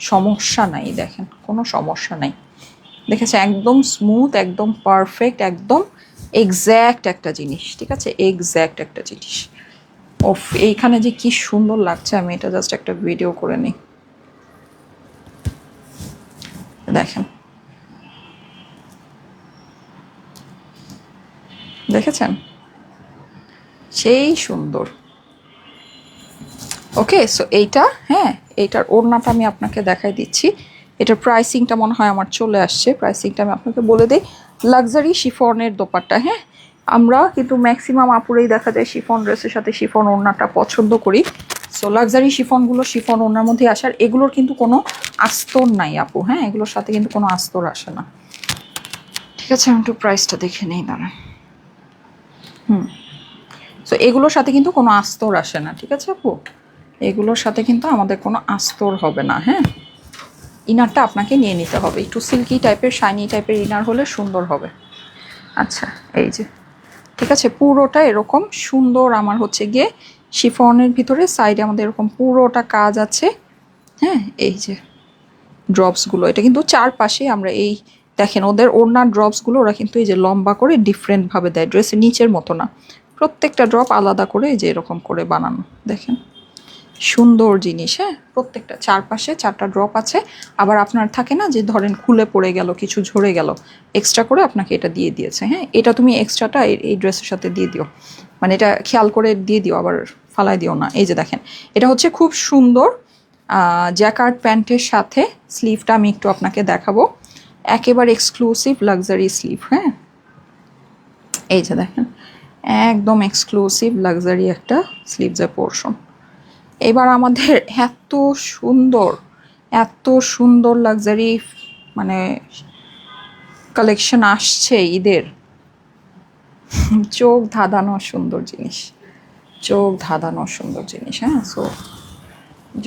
সমস্যা নাই, দেখেন কোনো সমস্যা নাই, দেখেছে, একদম স্মুথ, একদম পারফেক্ট, একদম এক্স্যাক্ট একটা জিনিস, ঠিক আছে, এক্স্যাক্ট একটা জিনিস। ওফ, এইখানে যে কি সুন্দর লাগছে, আমি এটা জাস্ট একটা ভিডিও করে নিই, দেখেন, দেখেছেন, সেই সুন্দর। ওকে, সো এইটা, হ্যাঁ, এইটার ওড়নাটা আমি আপনাকে দেখাই দিচ্ছি। এটার প্রাইসিংটা মনে হয় আমার চলে আসছে, প্রাইসিংটা আমি আপনাকে বলে দিই। লাক্সারি শিফনের দোপাট্টা, হ্যাঁ, আমরা কিন্তু ম্যাক্সিমাম আপুরেই দেখা যায় শিফন ড্রেসের সাথে শিফন ওড়নাটা পছন্দ করি। সো লাক্সারি শিফনগুলো শিফন ওড়নার মধ্যে আসার, এগুলোর কিন্তু কোনো আস্তর নাই আপু, হ্যাঁ, এগুলোর সাথে কিন্তু কোনো আস্তর আসে না। ঠিক আছে, আমি একটু প্রাইসটা দেখে নেই, দাঁড়ান। সো এগুলোর সাথে কিন্তু কোনো আস্তর আসে না, ঠিক আছে আপু, এগুলোর সাথে কিন্তু আমাদের কোনো আস্তর হবে না। হ্যাঁ, ইনারটা আপনাকে নিয়ে নিতে হবে, একটু সিল্কি টাইপের শাইনি টাইপের ইনার হলে সুন্দর হবে। আচ্ছা, এই যে, ঠিক আছে, পুরোটা এরকম সুন্দর আমার হচ্ছে গিয়ে শিফনের ভিতরে সাইডে আমাদের এরকম পুরোটা কাজ আছে। হ্যাঁ, এই যে ড্রপসগুলো, এটা কিন্তু চারপাশে আমরা এই দেখেন ওদের ওড়নার ড্রপসগুলো ওরা কিন্তু এই যে লম্বা করে ডিফারেন্টভাবে দেয়, ড্রেসের নিচের মতো না, প্রত্যেকটা ড্রপ আলাদা করে এই যে এরকম করে বানানো, দেখেন, সুন্দর জিনিস। হ্যাঁ, প্রত্যেকটা চারপাশে 4টা ড্রপ আছে। আবার আপনার থাকে না যে ধরেন খুলে পড়ে গেল, কিছু ঝরে গেল, এক্সট্রা করে আপনাকে এটা দিয়ে দিয়েছে। হ্যাঁ, এটা তুমি এক্সট্রাটা এই ড্রেসের সাথে দিয়ে দিও, মানে এটা খেয়াল করে দিয়ে দিও, আবার ফালাই দিও না। এই যে দেখেন, এটা হচ্ছে খুব সুন্দর জ্যাকার্ড প্যান্টের সাথে, স্লিভটা আমি একটু আপনাকে দেখাবো, একেবারে এক্সক্লুসিভ লাক্সারি স্লিভ। হ্যাঁ, এই যে দেখেন, একদম এক্সক্লুসিভ লাক্সারি একটা স্লিভসের পোর্শন। এবার আমাদের সুন্দর এত সুন্দর লাক্সারি মানে কালেকশন আসছে ঈদের, চোখ ধাঁধানো সুন্দর জিনিস, চোখ ধাঁধানো সুন্দর জিনিস। হ্যাঁ, সো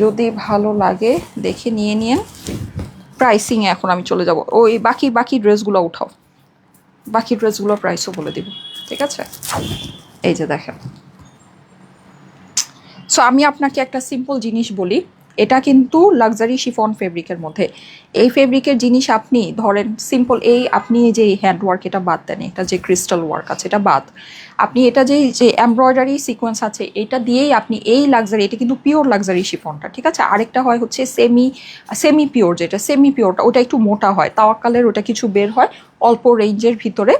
যদি ভালো লাগে দেখে নিয়ে নিন। প্রাইসিংয়ে এখন আমি চলে যাব, ওই বাকি বাকি ড্রেসগুলো উঠাও, বাকি ড্রেসগুলোর প্রাইসও বলে দিব, ঠিক আছে। এই যে দেখেন, সো আমি আপনাকে একটা সিম্পল জিনিস বলি, এটা কিন্তু লাক্সারি শিফন ফেব্রিকের মধ্যে। এই ফেব্রিকের জিনিস আপনি ধরেন সিম্পল, এই আপনি যে হ্যান্ড ওয়ার্ক এটা বাদ দেন, এটা যে ক্রিস্টাল ওয়ার্ক আছে এটা বাদ, আপনি এটা যে এমব্রয়ডারি সিকোয়েন্স আছে এটা দিয়েই আপনি এই লাক্সারি, এটা কিন্তু পিওর লাক্সারি শিফনটা, ঠিক আছে। আরেকটা হয় হচ্ছে সেমি পিওর, যেটা সেমি পিওরটা ওটা একটু মোটা হয়, তাওয়াক্কালের ওটা কিছু বের হয় অল্প রেঞ্জের ভিতরে।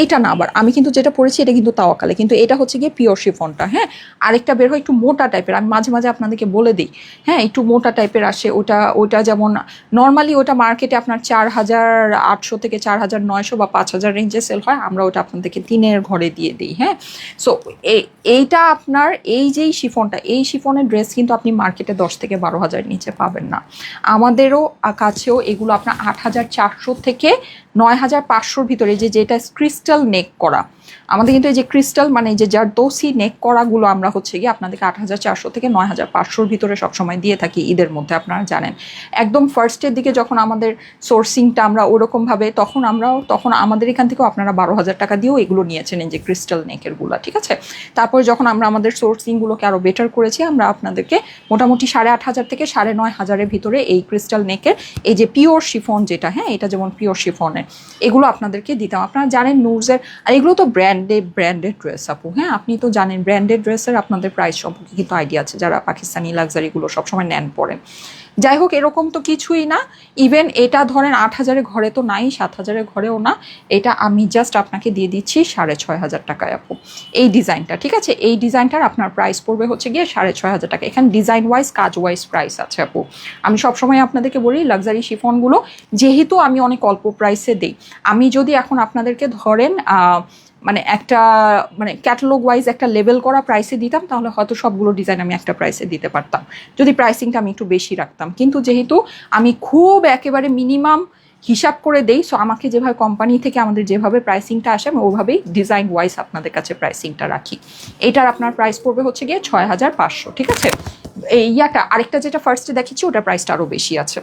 এইটা না, আবার আমি কিন্তু যেটা পরেছি এটা কিন্তু তাওয়াক্কালে, কিন্তু এটা হচ্ছে গিয়ে পিওর শিফনটা। হ্যাঁ, আরেকটা বের হয় একটু মোটা টাইপের, আমি মাঝে মাঝে আপনাদেরকে বলে দিই। হ্যাঁ, একটু মোটা টাইপের আসে, ওটা যেমন নর্মালি ওটা মার্কেটে আপনার 4800 থেকে 4900 বা 5000 রেঞ্জে সেল হয়, আমরা ওটা আপনাদেরকে 3-এর ঘরে দিয়ে দিই। হ্যাঁ, সো এইটা আপনার এই যেই শিফনটা, এই শিফনের ড্রেস কিন্তু আপনি মার্কেটে 10 থেকে 12,000 নিচে পাবেন না। আমাদেরও কাছেও এগুলো আপনার 8400 থেকে 9500 ভিতরে, যেটা ক্রিস্টাল নেক করা, আমাদের কিন্তু এই যে ক্রিস্টাল মানে যে জারদৌসি নেক করাগুলো আমরা হচ্ছে গিয়ে আপনাদেরকে 8400 থেকে 9500 ভিতরে সবসময় দিয়ে থাকি ঈদের মধ্যে, আপনারা জানেন। একদম ফার্স্টের দিকে যখন আমাদের সোর্সিংটা আমরা ওরকমভাবে, তখন আমাদের এখান থেকেও আপনারা 12,000 টাকা দিয়েও এগুলো নিয়েছেন, এই যে ক্রিস্টাল নেকেরগুলো, ঠিক আছে। তারপর যখন আমরা আমাদের সোর্সিংগুলোকে আরও বেটার করেছি, আমরা আপনাদেরকে মোটামুটি 8500 থেকে 9500 ভিতরে এই ক্রিস্টাল নেকের এই যে পিওর শিফন যেটা, হ্যাঁ, এটা যেমন পিওর শিফনের এগুলো আপনাদেরকে দিতাম। আপনারা জানেন নুরজের, আর এগুলো তো ব্র্যান্ডেড ড্রেস আপু। হ্যাঁ, আপনি তো জানেন ব্র্যান্ডেড ড্রেসের আপনাদের প্রাইস সম্পর্কে কিন্তু আইডিয়া আছে, যারা পাকিস্তানি লাক্সারিগুলো সবসময় নেন পরেন। যাই হোক, এরকম তো কিছুই না, ইভেন এটা ধরেন 8000 ঘরে তো নাই, 7000 ঘরেও না, এটা আমি জাস্ট আপনাকে দিয়ে দিচ্ছি 6500 টাকায় আপু, এই ডিজাইনটা, ঠিক আছে। এই ডিজাইনটার আপনার প্রাইস পড়বে হচ্ছে গিয়ে 6500 টাকা। এখানে ডিজাইন ওয়াইজ কাজ ওয়াইজ প্রাইস আছে আপু। আমি সবসময় আপনাদেরকে বলি লাক্সারি শিফনগুলো যেহেতু আমি অনেক অল্প প্রাইসে দিই, আমি যদি এখন আপনাদেরকে ধরেন মানে একটা মানে ক্যাটালগ ওয়াইজ একটা লেভেল করা প্রাইসে দিতাম, তাহলে হয়তো সবগুলো ডিজাইন আমি একটা প্রাইসে দিতে পারতাম, যদি প্রাইসিংটা আমি একটু বেশি রাখতাম। কিন্তু যেহেতু আমি খুব একেবারে মিনিমাম হিসাব করে দেই, সো আমাকে যেভাবে কোম্পানি থেকে আমাদের যেভাবে প্রাইসিংটা আসে আমি ওভাবেই ডিজাইন ওয়াইজ আপনাদের কাছে প্রাইসিংটা রাখি। এটার আপনার প্রাইস পড়বে হচ্ছে গিয়ে 6500, ঠিক আছে। এই আরেকটা যেটা ফার্স্টে দেখেছি ওটার প্রাইসটা আরও বেশি আছে,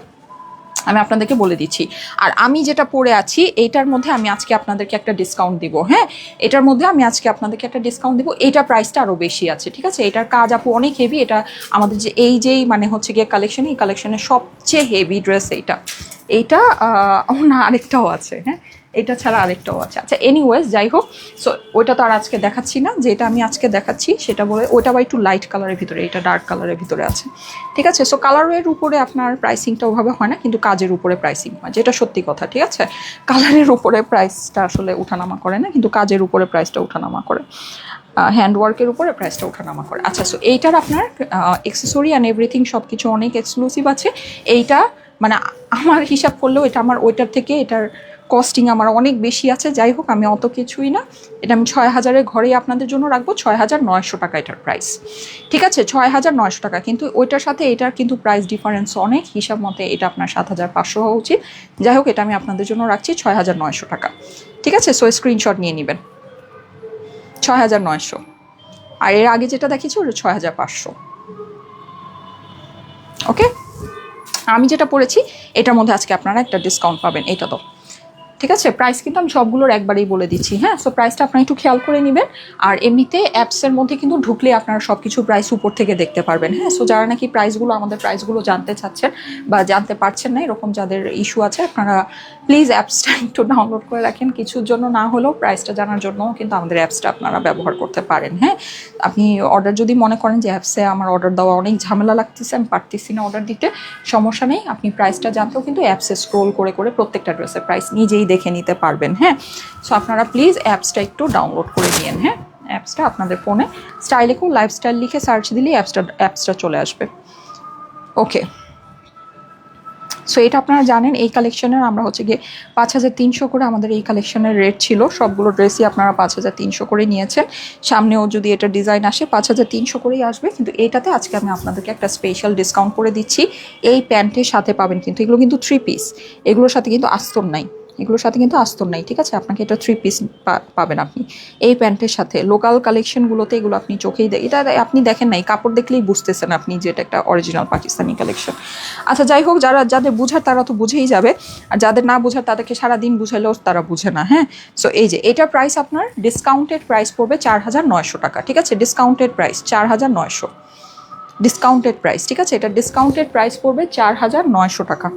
আমি আপনাদেরকে বলে দিচ্ছি। আর আমি যেটা পরে আছি এইটার মধ্যে আমি আজকে আপনাদেরকে একটা ডিসকাউন্ট দিব। হ্যাঁ, এটার মধ্যে আমি আজকে আপনাদেরকে একটা ডিসকাউন্ট দিব, এটা প্রাইসটা আরও বেশি আছে, ঠিক আছে। এটার কাজ আপু অনেক হেভি, এটা আমাদের যে যেই মানে হচ্ছে গিয়ে কালেকশন, এই কালেকশনের সবচেয়ে হেভি ড্রেস এইটা না, আরেকটাও আছে। হ্যাঁ, এটা ছাড়া আরেকটাও আছে। আচ্ছা এনিওয়েজ যাই হোক, সো ওইটা তো আর আজকে দেখাচ্ছি না, যেটা আমি আজকে দেখাচ্ছি সেটা বলে ওইটা আবার একটু লাইট কালারের ভিতরে, এটা ডার্ক কালারের ভিতরে আছে, ঠিক আছে। সো কালারের উপরে আপনার প্রাইসিংটা ওভাবে হয় না, কিন্তু কাজের উপরে প্রাইসিং হয়, যেটা সত্যি কথা, ঠিক আছে। কালারের উপরে প্রাইসটা আসলে উঠানামা করে না, কিন্তু কাজের উপরে প্রাইসটা উঠানামা করে, হ্যান্ডওয়ার্কের উপরে প্রাইসটা ওঠানামা করে। আচ্ছা সো এইটার আপনার অ্যাক্সেসরি অ্যান্ড এভরিথিং সব কিছু অনেক এক্সক্লুসিভ আছে। এইটা মানে আমার হিসাব করলেও এটা আমার ওইটার থেকে এটার কস্টিং আমার অনেক বেশি আছে। যাই হোক আমি অত কিছুই না, এটা আমি 6000-এর ঘরেই আপনাদের জন্য রাখবো। 6900 টাকা এটার প্রাইস, ঠিক আছে, 6900 টাকা। কিন্তু ওইটার সাথে এটার কিন্তু প্রাইস ডিফারেন্স অনেক, হিসাব মতে এটা আপনার 7500 হওয়া উচিত। যাই হোক এটা আমি আপনাদের জন্য রাখছি 6900 টাকা, ঠিক আছে। সো স্ক্রিনশট নিয়ে নেবেন 6900, আর এর আগে যেটা দেখিয়েছি ওটা 6500। ওকে, আমি যেটা পড়েছি এটার মধ্যে আজকে আপনারা একটা ডিসকাউন্ট পাবেন, এটা তো ঠিক আছে। প্রাইস কিন্তু আমি সবগুলোর একবারেই বলে দিচ্ছি, হ্যাঁ। সো প্রাইসটা আপনারা একটু খেয়াল করে নেবেন। আর এমনিতে অ্যাপসের মধ্যে কিন্তু ঢুকলে আপনারা সব কিছু প্রাইস উপর থেকে দেখতে পারবেন, হ্যাঁ। সো যারা নাকি প্রাইসগুলো আমাদের প্রাইসগুলো জানতে চাচ্ছেন বা জানতে পারছেন না, এরকম যাদের ইস্যু আছে, আপনারা প্লিজ অ্যাপসটা একটু ডাউনলোড করে রাখেন, কিছুর জন্য না হলেও প্রাইসটা জানার জন্য কিন্তু আমাদের অ্যাপসটা আপনারা ব্যবহার করতে পারেন, হ্যাঁ। আপনি অর্ডার যদি মনে করেন যে অ্যাপসে আমার অর্ডার দেওয়া অনেক ঝামেলা লাগতেছে, আমি পারতেছি না অর্ডার দিতে, সমস্যা নেই, আপনি প্রাইসটা জানতেও কিন্তু অ্যাপসে স্ক্রোল করে করে প্রত্যেকটা ড্রেসের প্রাইস নিজেই দেখে নিতে পারবেন, হ্যাঁ। সো আপনারা প্লিজ অ্যাপসটা একটু ডাউনলোড করে নিন, হ্যাঁ। অ্যাপসটা আপনাদের ফোনে স্টাইলেকো লাইফস্টাইল লিখে সার্চ দিলেই অ্যাপসটা চলে আসবে। ওকে, সো এটা আপনারা জানেন এই কালেকশনের আমরা হচ্ছে গিয়ে 5300 করে আমাদের এই কালেকশনের রেট ছিল। সবগুলো ড্রেসই আপনারা 5300 করে নিয়েছেন। সামনেও যদি এটা ডিজাইন আসে 5300 করেই আসবে, কিন্তু এটাতে আজকে আমি আপনাদেরকে একটা স্পেশাল ডিসকাউন্ট করে দিচ্ছি। এই প্যান্টের সাথে পাবেন কিন্তু, এগুলো কিন্তু 3 পিস, এগুলোর সাথে কিন্তু আস্তর নাই, এগুলোর সাথে কিন্তু আস্তর নাই, ঠিক আছে। আপনাকে এটা 3 পিস পাবেন আপনি এই প্যান্টের সাথে। লোকাল কালেকশনগুলোতে এগুলো আপনি চোখেই এটা আপনি দেখেন নাই, কাপড় দেখলেই বুঝতেছেন আপনি যে এটা একটা অরিজিনাল পাকিস্তানি কালেকশন। আচ্ছা যাই হোক, যাদের বুঝার তারা তো বুঝেই যাবে, আর যাদের না বুঝার তাদেরকে সারাদিন বুঝাইলেও তারা বুঝে না, হ্যাঁ। সো এই যে এটার প্রাইস আপনার ডিসকাউন্টেড প্রাইস পড়বে 4900 টাকা, ঠিক আছে। ডিসকাউন্টেড প্রাইস 4900, ডিসকাউন্টেড প্রাইস, ঠিক আছে। এটা ডিসকাউন্টেড প্রাইস পড়বে 4900 টাকা।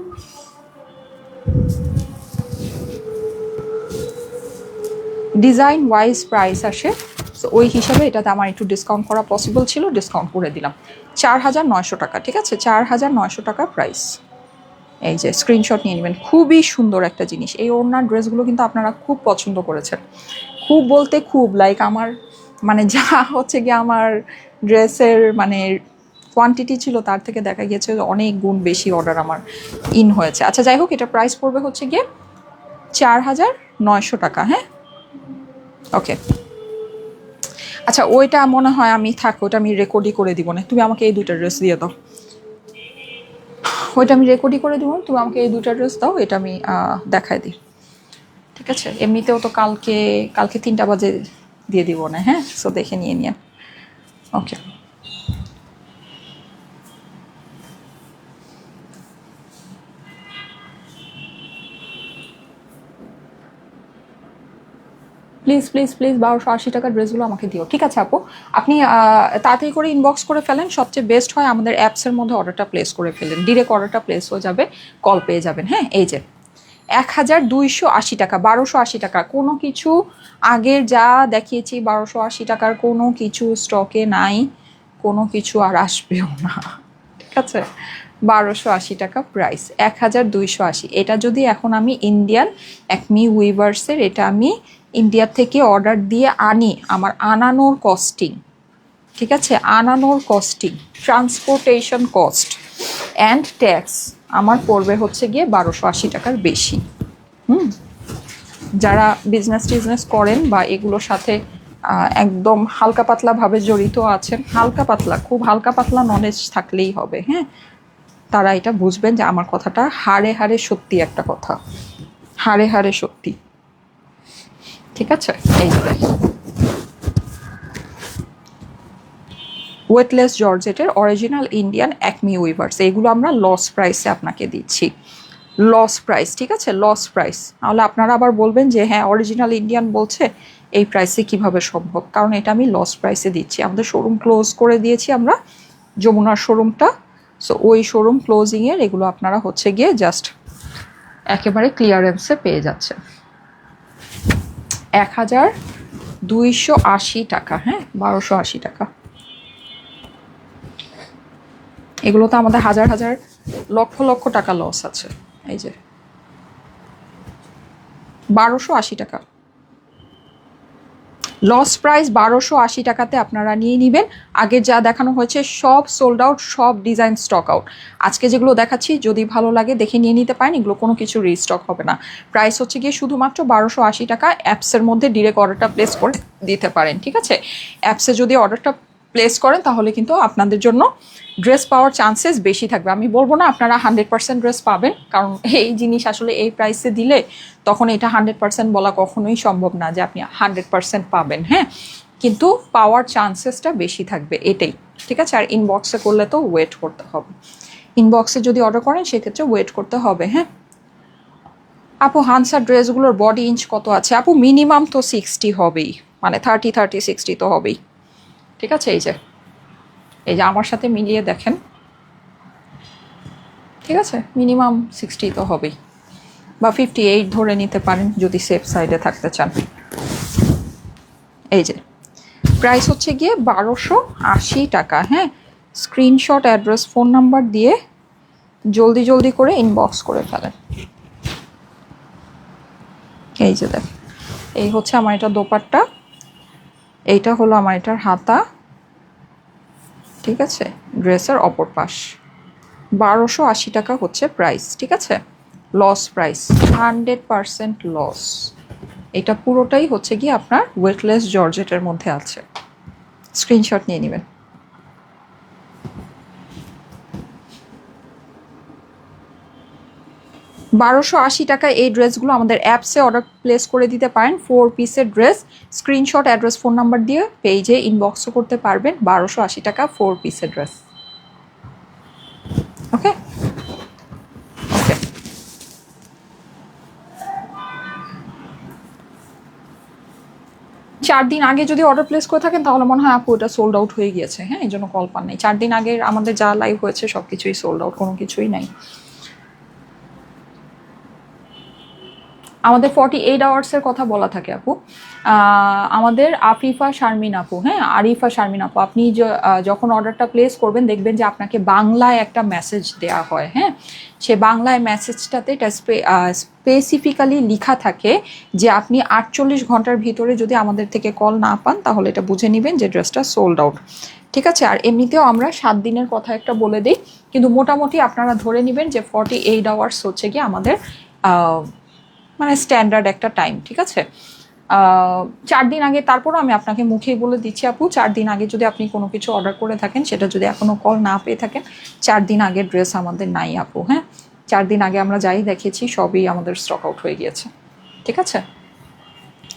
ডিজাইন ওয়াইজ প্রাইস আসে, সো ওই হিসাবে এটাতে আমার একটু ডিসকাউন্ট করা পসিবল ছিল, ডিসকাউন্ট করে দিলাম 4900 টাকা, ঠিক আছে। 4900 টাকা প্রাইস। এই যে স্ক্রিনশট নিয়ে নেবেন, খুবই সুন্দর একটা জিনিস। এই ওড়নার ড্রেসগুলো কিন্তু আপনারা খুব পছন্দ করেছেন, খুব বলতে খুব, লাইক আমার মানে যা হচ্ছে গিয়ে আমার ড্রেসের মানে কোয়ান্টিটি ছিল তার থেকে দেখা গিয়েছে অনেক গুণ বেশি অর্ডার আমার ইন হয়েছে। আচ্ছা যাই হোক, এটা প্রাইস পড়বে হচ্ছে গিয়ে 4900 টাকা, হ্যাঁ। ওকে, আচ্ছা ওইটা মনে হয় আমি ওটা আমি রেকর্ডই করে দিব না, তুমি আমাকে এই দুইটা ড্রেস দিয়ে দাও, ওইটা আমি রেকর্ডই করে দিব, তুমি আমাকে এই দুইটা ড্রেস দাও, এটা আমি দেখাই দিই, ঠিক আছে। এমনিতেও তো কালকে 3টা বাজে দিয়ে দিব না, হ্যাঁ। সো দেখে নিয়ে নিয়ে, ওকে। প্লিজ প্লিজ প্লিজ 1280 টাকার ড্রেসগুলো আমাকে দিও, ঠিক আছে আপু। আপনি তাড়াতাড়ি করে ইনবক্স করে ফেলেন, সবচেয়ে বেস্ট হয় আমাদের অ্যাপসের মধ্যে অর্ডারটা প্লেস করে ফেলেন, ডিরেক্ট অর্ডারটা প্লেস হয়ে যাবে, কল পেয়ে যাবেন, হ্যাঁ। এই যে 1280 টাকা, 1280 টাকা, কোনো কিছু আগের যা দেখিয়েছি 1280 টাকার কোনো কিছু স্টকে নাই, কোনো কিছু আর আসবেও না, ঠিক আছে। 1280 টাকা প্রাইস, 1280। এটা যদি এখন আমি ইন্ডিয়ান একমি উইভার্সের, এটা আমি ইন্ডিয়া থেকে অর্ডার দিয়ে আনি, আমার আনানোর কস্টিং, ঠিক আছে, আনানোর costing, transportation cost and tax আমার পড়বে হচ্ছে গিয়ে 1280 টাকার বেশি। যারা বিজনেস করেন বা এগুলোর সাথে একদম হালকা পাতলাভাবে জড়িত আছেন, হালকা পাতলা, খুব হালকা পাতলা নলেজ থাকলেই হবে, হ্যাঁ। তারা এটা বুঝবেন যে আমার কথাটা হাড়ে হাড়ে সত্যি একটা কথা, হাড়ে হাড়ে সত্যি, ঠিক আছে। এই যে ওয়েটলেস জর্জেটের অরিজিনাল ইন্ডিয়ান একমি উইভার্স, এইগুলো আমরা লস প্রাইসে আপনাকে দিচ্ছি, লস প্রাইস, ঠিক আছে, লস প্রাইস। তাহলে আপনারা আবার বলবেন যে হ্যাঁ অরিজিনাল ইন্ডিয়ান বলছে, এই প্রাইসে কিভাবে সম্ভব, কারণ এটা আমি লস প্রাইসে দিচ্ছি। আমাদের শোরুম ক্লোজ করে দিয়েছি আমরা, যমুনার শোরুমটা। সো ওই শোরুম ক্লোজিংয়ের এগুলো আপনারা হচ্ছে গিয়ে জাস্ট একেবারে ক্লিয়ারেন্সে পেয়ে যাচ্ছে। 1280 টাকা, হ্যাঁ 1280 টাকা। এগুলো তো আমাদের হাজার হাজার লক্ষ লক্ষ টাকা লস আছে। এই যে 1280 টাকা লস প্রাইস, 1280 টাকাতে আপনারা নিয়ে নেবেন। আগে যা দেখানো হয়েছে সব সোল্ড আউট, সব ডিজাইন স্টক আউট। আজকে যেগুলো দেখাচ্ছি যদি ভালো লাগে দেখে নিয়ে নিতে পারেন, এগুলো কোনো কিছু রিস্টক হবে না। প্রাইস হচ্ছে গিয়ে শুধুমাত্র 1280 টাকা। অ্যাপসের মধ্যে ডিরেক্ট অর্ডারটা প্লেস করে দিতে পারেন, ঠিক আছে? অ্যাপসে যদি অর্ডারটা প্লেস করেন তাহলে কিন্তু আপনাদের জন্য ড্রেস পাওয়ার চান্সেস বেশি থাকবে। আমি বলবো না আপনারা 100% ড্রেস পাবেন, কারণ এই জিনিস আসলে এই প্রাইসে দিলে তখন এটা 100% বলা কখনোই সম্ভব না যে আপনি 100% পাবেন, হ্যাঁ, কিন্তু পাওয়ার চান্সেসটা বেশি থাকবে এটাই, ঠিক আছে? আর ইনবক্সে করলে তো ওয়েট করতে হবে। ইনবক্সে যদি অর্ডার করেন সেক্ষেত্রে ওয়েট করতে হবে, হ্যাঁ। আপু হানসার ড্রেসগুলোর বডি ইঞ্চ কত আছে? আপু মিনিমাম তো 60 হবেই, মানে 30-60 তো হবেই, ঠিক আছে? এই যে আমার সাথে মিলিয়ে দেখেন, ঠিক আছে? মিনিমাম 60 তো হবেই, বা 58 ধরে নিতে পারেন যদি সেফ সাইডে থাকতে চান। এই যে প্রাইস হচ্ছে গিয়ে 1280 টাকা, হ্যাঁ। স্ক্রিনশট, অ্যাড্রেস, ফোন নাম্বার দিয়ে জলদি জলদি করে ইনবক্স করে ফেলেন। এই যে দেখ, এই হচ্ছে আমার এটা দোপাট্টা, এইটা হলো আমার এটার হাতা, ঠিক আছে? ড্রেসের অপর পাশ। 1280 টাকা হচ্ছে প্রাইস, ঠিক আছে? Loss price, 100% loss. এটা পুরোটাই হচ্ছে গিয়ে আপনার ওয়েটলেস জর্জেটের মধ্যে আছে। স্ক্রিনশট নিয়ে নেবেন। 1280 টাকা এই ড্রেসগুলো আমাদের অ্যাপসে অর্ডার প্লেস করে দিতে পারেন। 4 পিসের dress, screenshot, address, phone number দিয়ে পেজে ইনবক্সও করতে পারবেন। 1280 টাকা 4 পিসের ড্রেস। ওকে ওকে, 4 দিন আগে যদি অর্ডার প্লেস করে থাকেন তাহলে মনে হয় আপু এটা সোল্ড আউট হয়ে গিয়েছে, হ্যাঁ, এই জন্য কল পান নাই। 4 দিন আগে আমাদের যা লাইভ হয়েছে সব কিছুই সোল্ড আউট, কোনো কিছুই নাই। আমাদের 48 আওয়ার্সের কথা বলা থাকে আপু। আমাদের আফিফা শারমিন আপু, হ্যাঁ, আরিফা শারমিন আপু, আপনি যখন অর্ডারটা প্লেস করবেন দেখবেন যে আপনাকে বাংলায় একটা মেসেজ দেওয়া হয়, হ্যাঁ। সে বাংলায় মেসেজটাতে এটা স্পেসিফিক্যালি লেখা থাকে যে আপনি 48 ঘন্টার ভিতরে যদি আমাদের থেকে কল না পান তাহলে এটা বুঝে নেবেন যে ড্রেসটা সোল্ড আউট, ঠিক আছে? আর এমনিতেও আমরা 7 দিনের কথা একটা বলে দিই, কিন্তু মোটামুটি আপনারা ধরে নেবেন যে 48 আওয়ার্স হচ্ছে কি আমাদের মানে স্ট্যান্ডার্ড একটা টাইম, ঠিক আছে? 4 দিন আগে, তারপরও আমি আপনাকে মুখেই বলে দিচ্ছি আপু, 4 দিন আগে যদি আপনি কোনো কিছু অর্ডার করে থাকেন, সেটা যদি এখনও কল না পেয়ে থাকেন, 4 দিন আগের ড্রেস আমাদের নাই আপু, হ্যাঁ। 4 দিন আগে আমরা যাই দেখেছি সবই আমাদের স্টক আউট হয়ে গিয়েছে, ঠিক আছে?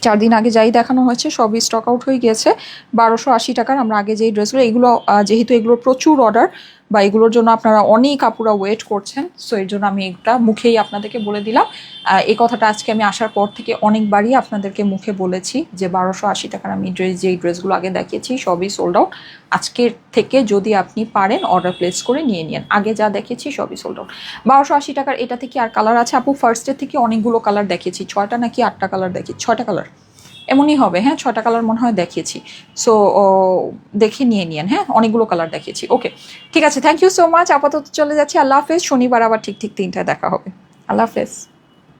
4 দিন আগে যাই দেখানো হয়েছে সবই স্টক আউট হয়ে গিয়েছে। 1280 টাকার আমরা আগে যেই ড্রেসগুলো, এগুলো যেহেতু এগুলো প্রচুর অর্ডার বা এগুলোর জন্য আপনারা অনেক আপুরা ওয়েট করছেন, সো এর জন্য আমি এটা মুখেই আপনাদেরকে বলে দিলাম। এই কথাটা আজকে আমি আসার পর থেকে অনেকবারই আপনাদেরকে মুখে বলেছি যে 1280 টাকার আমি যেই ড্রেসগুলো আগে দেখিয়েছি সবই সোল্ড আউট। আজকের থেকে যদি আপনি পারেন অর্ডার প্লেস করে নিয়ে নিন, আগে যা দেখেছি সবই সোল্ড আউট। 1280 টাকার এটা থেকে আর কালার আছে আপু, ফার্স্টের থেকে অনেকগুলো কালার দেখিয়েছি, 6টা নাকি 8টা কালার দেখিয়েছি, 6টা কালার এমনই হবে, হ্যাঁ, 6টা কালার মনে হয় দেখিয়েছি। সো দেখে নিয়ে নিন, হ্যাঁ, অনেকগুলো কালার দেখিয়েছি। ওকে, ঠিক আছে, থ্যাংক ইউ সো মাচ। আপাতত চলে যাচ্ছি, আল্লাহ হাফেজ। শনিবার আবার ঠিক 3টায় দেখা হবে। আল্লাহ হাফেজ।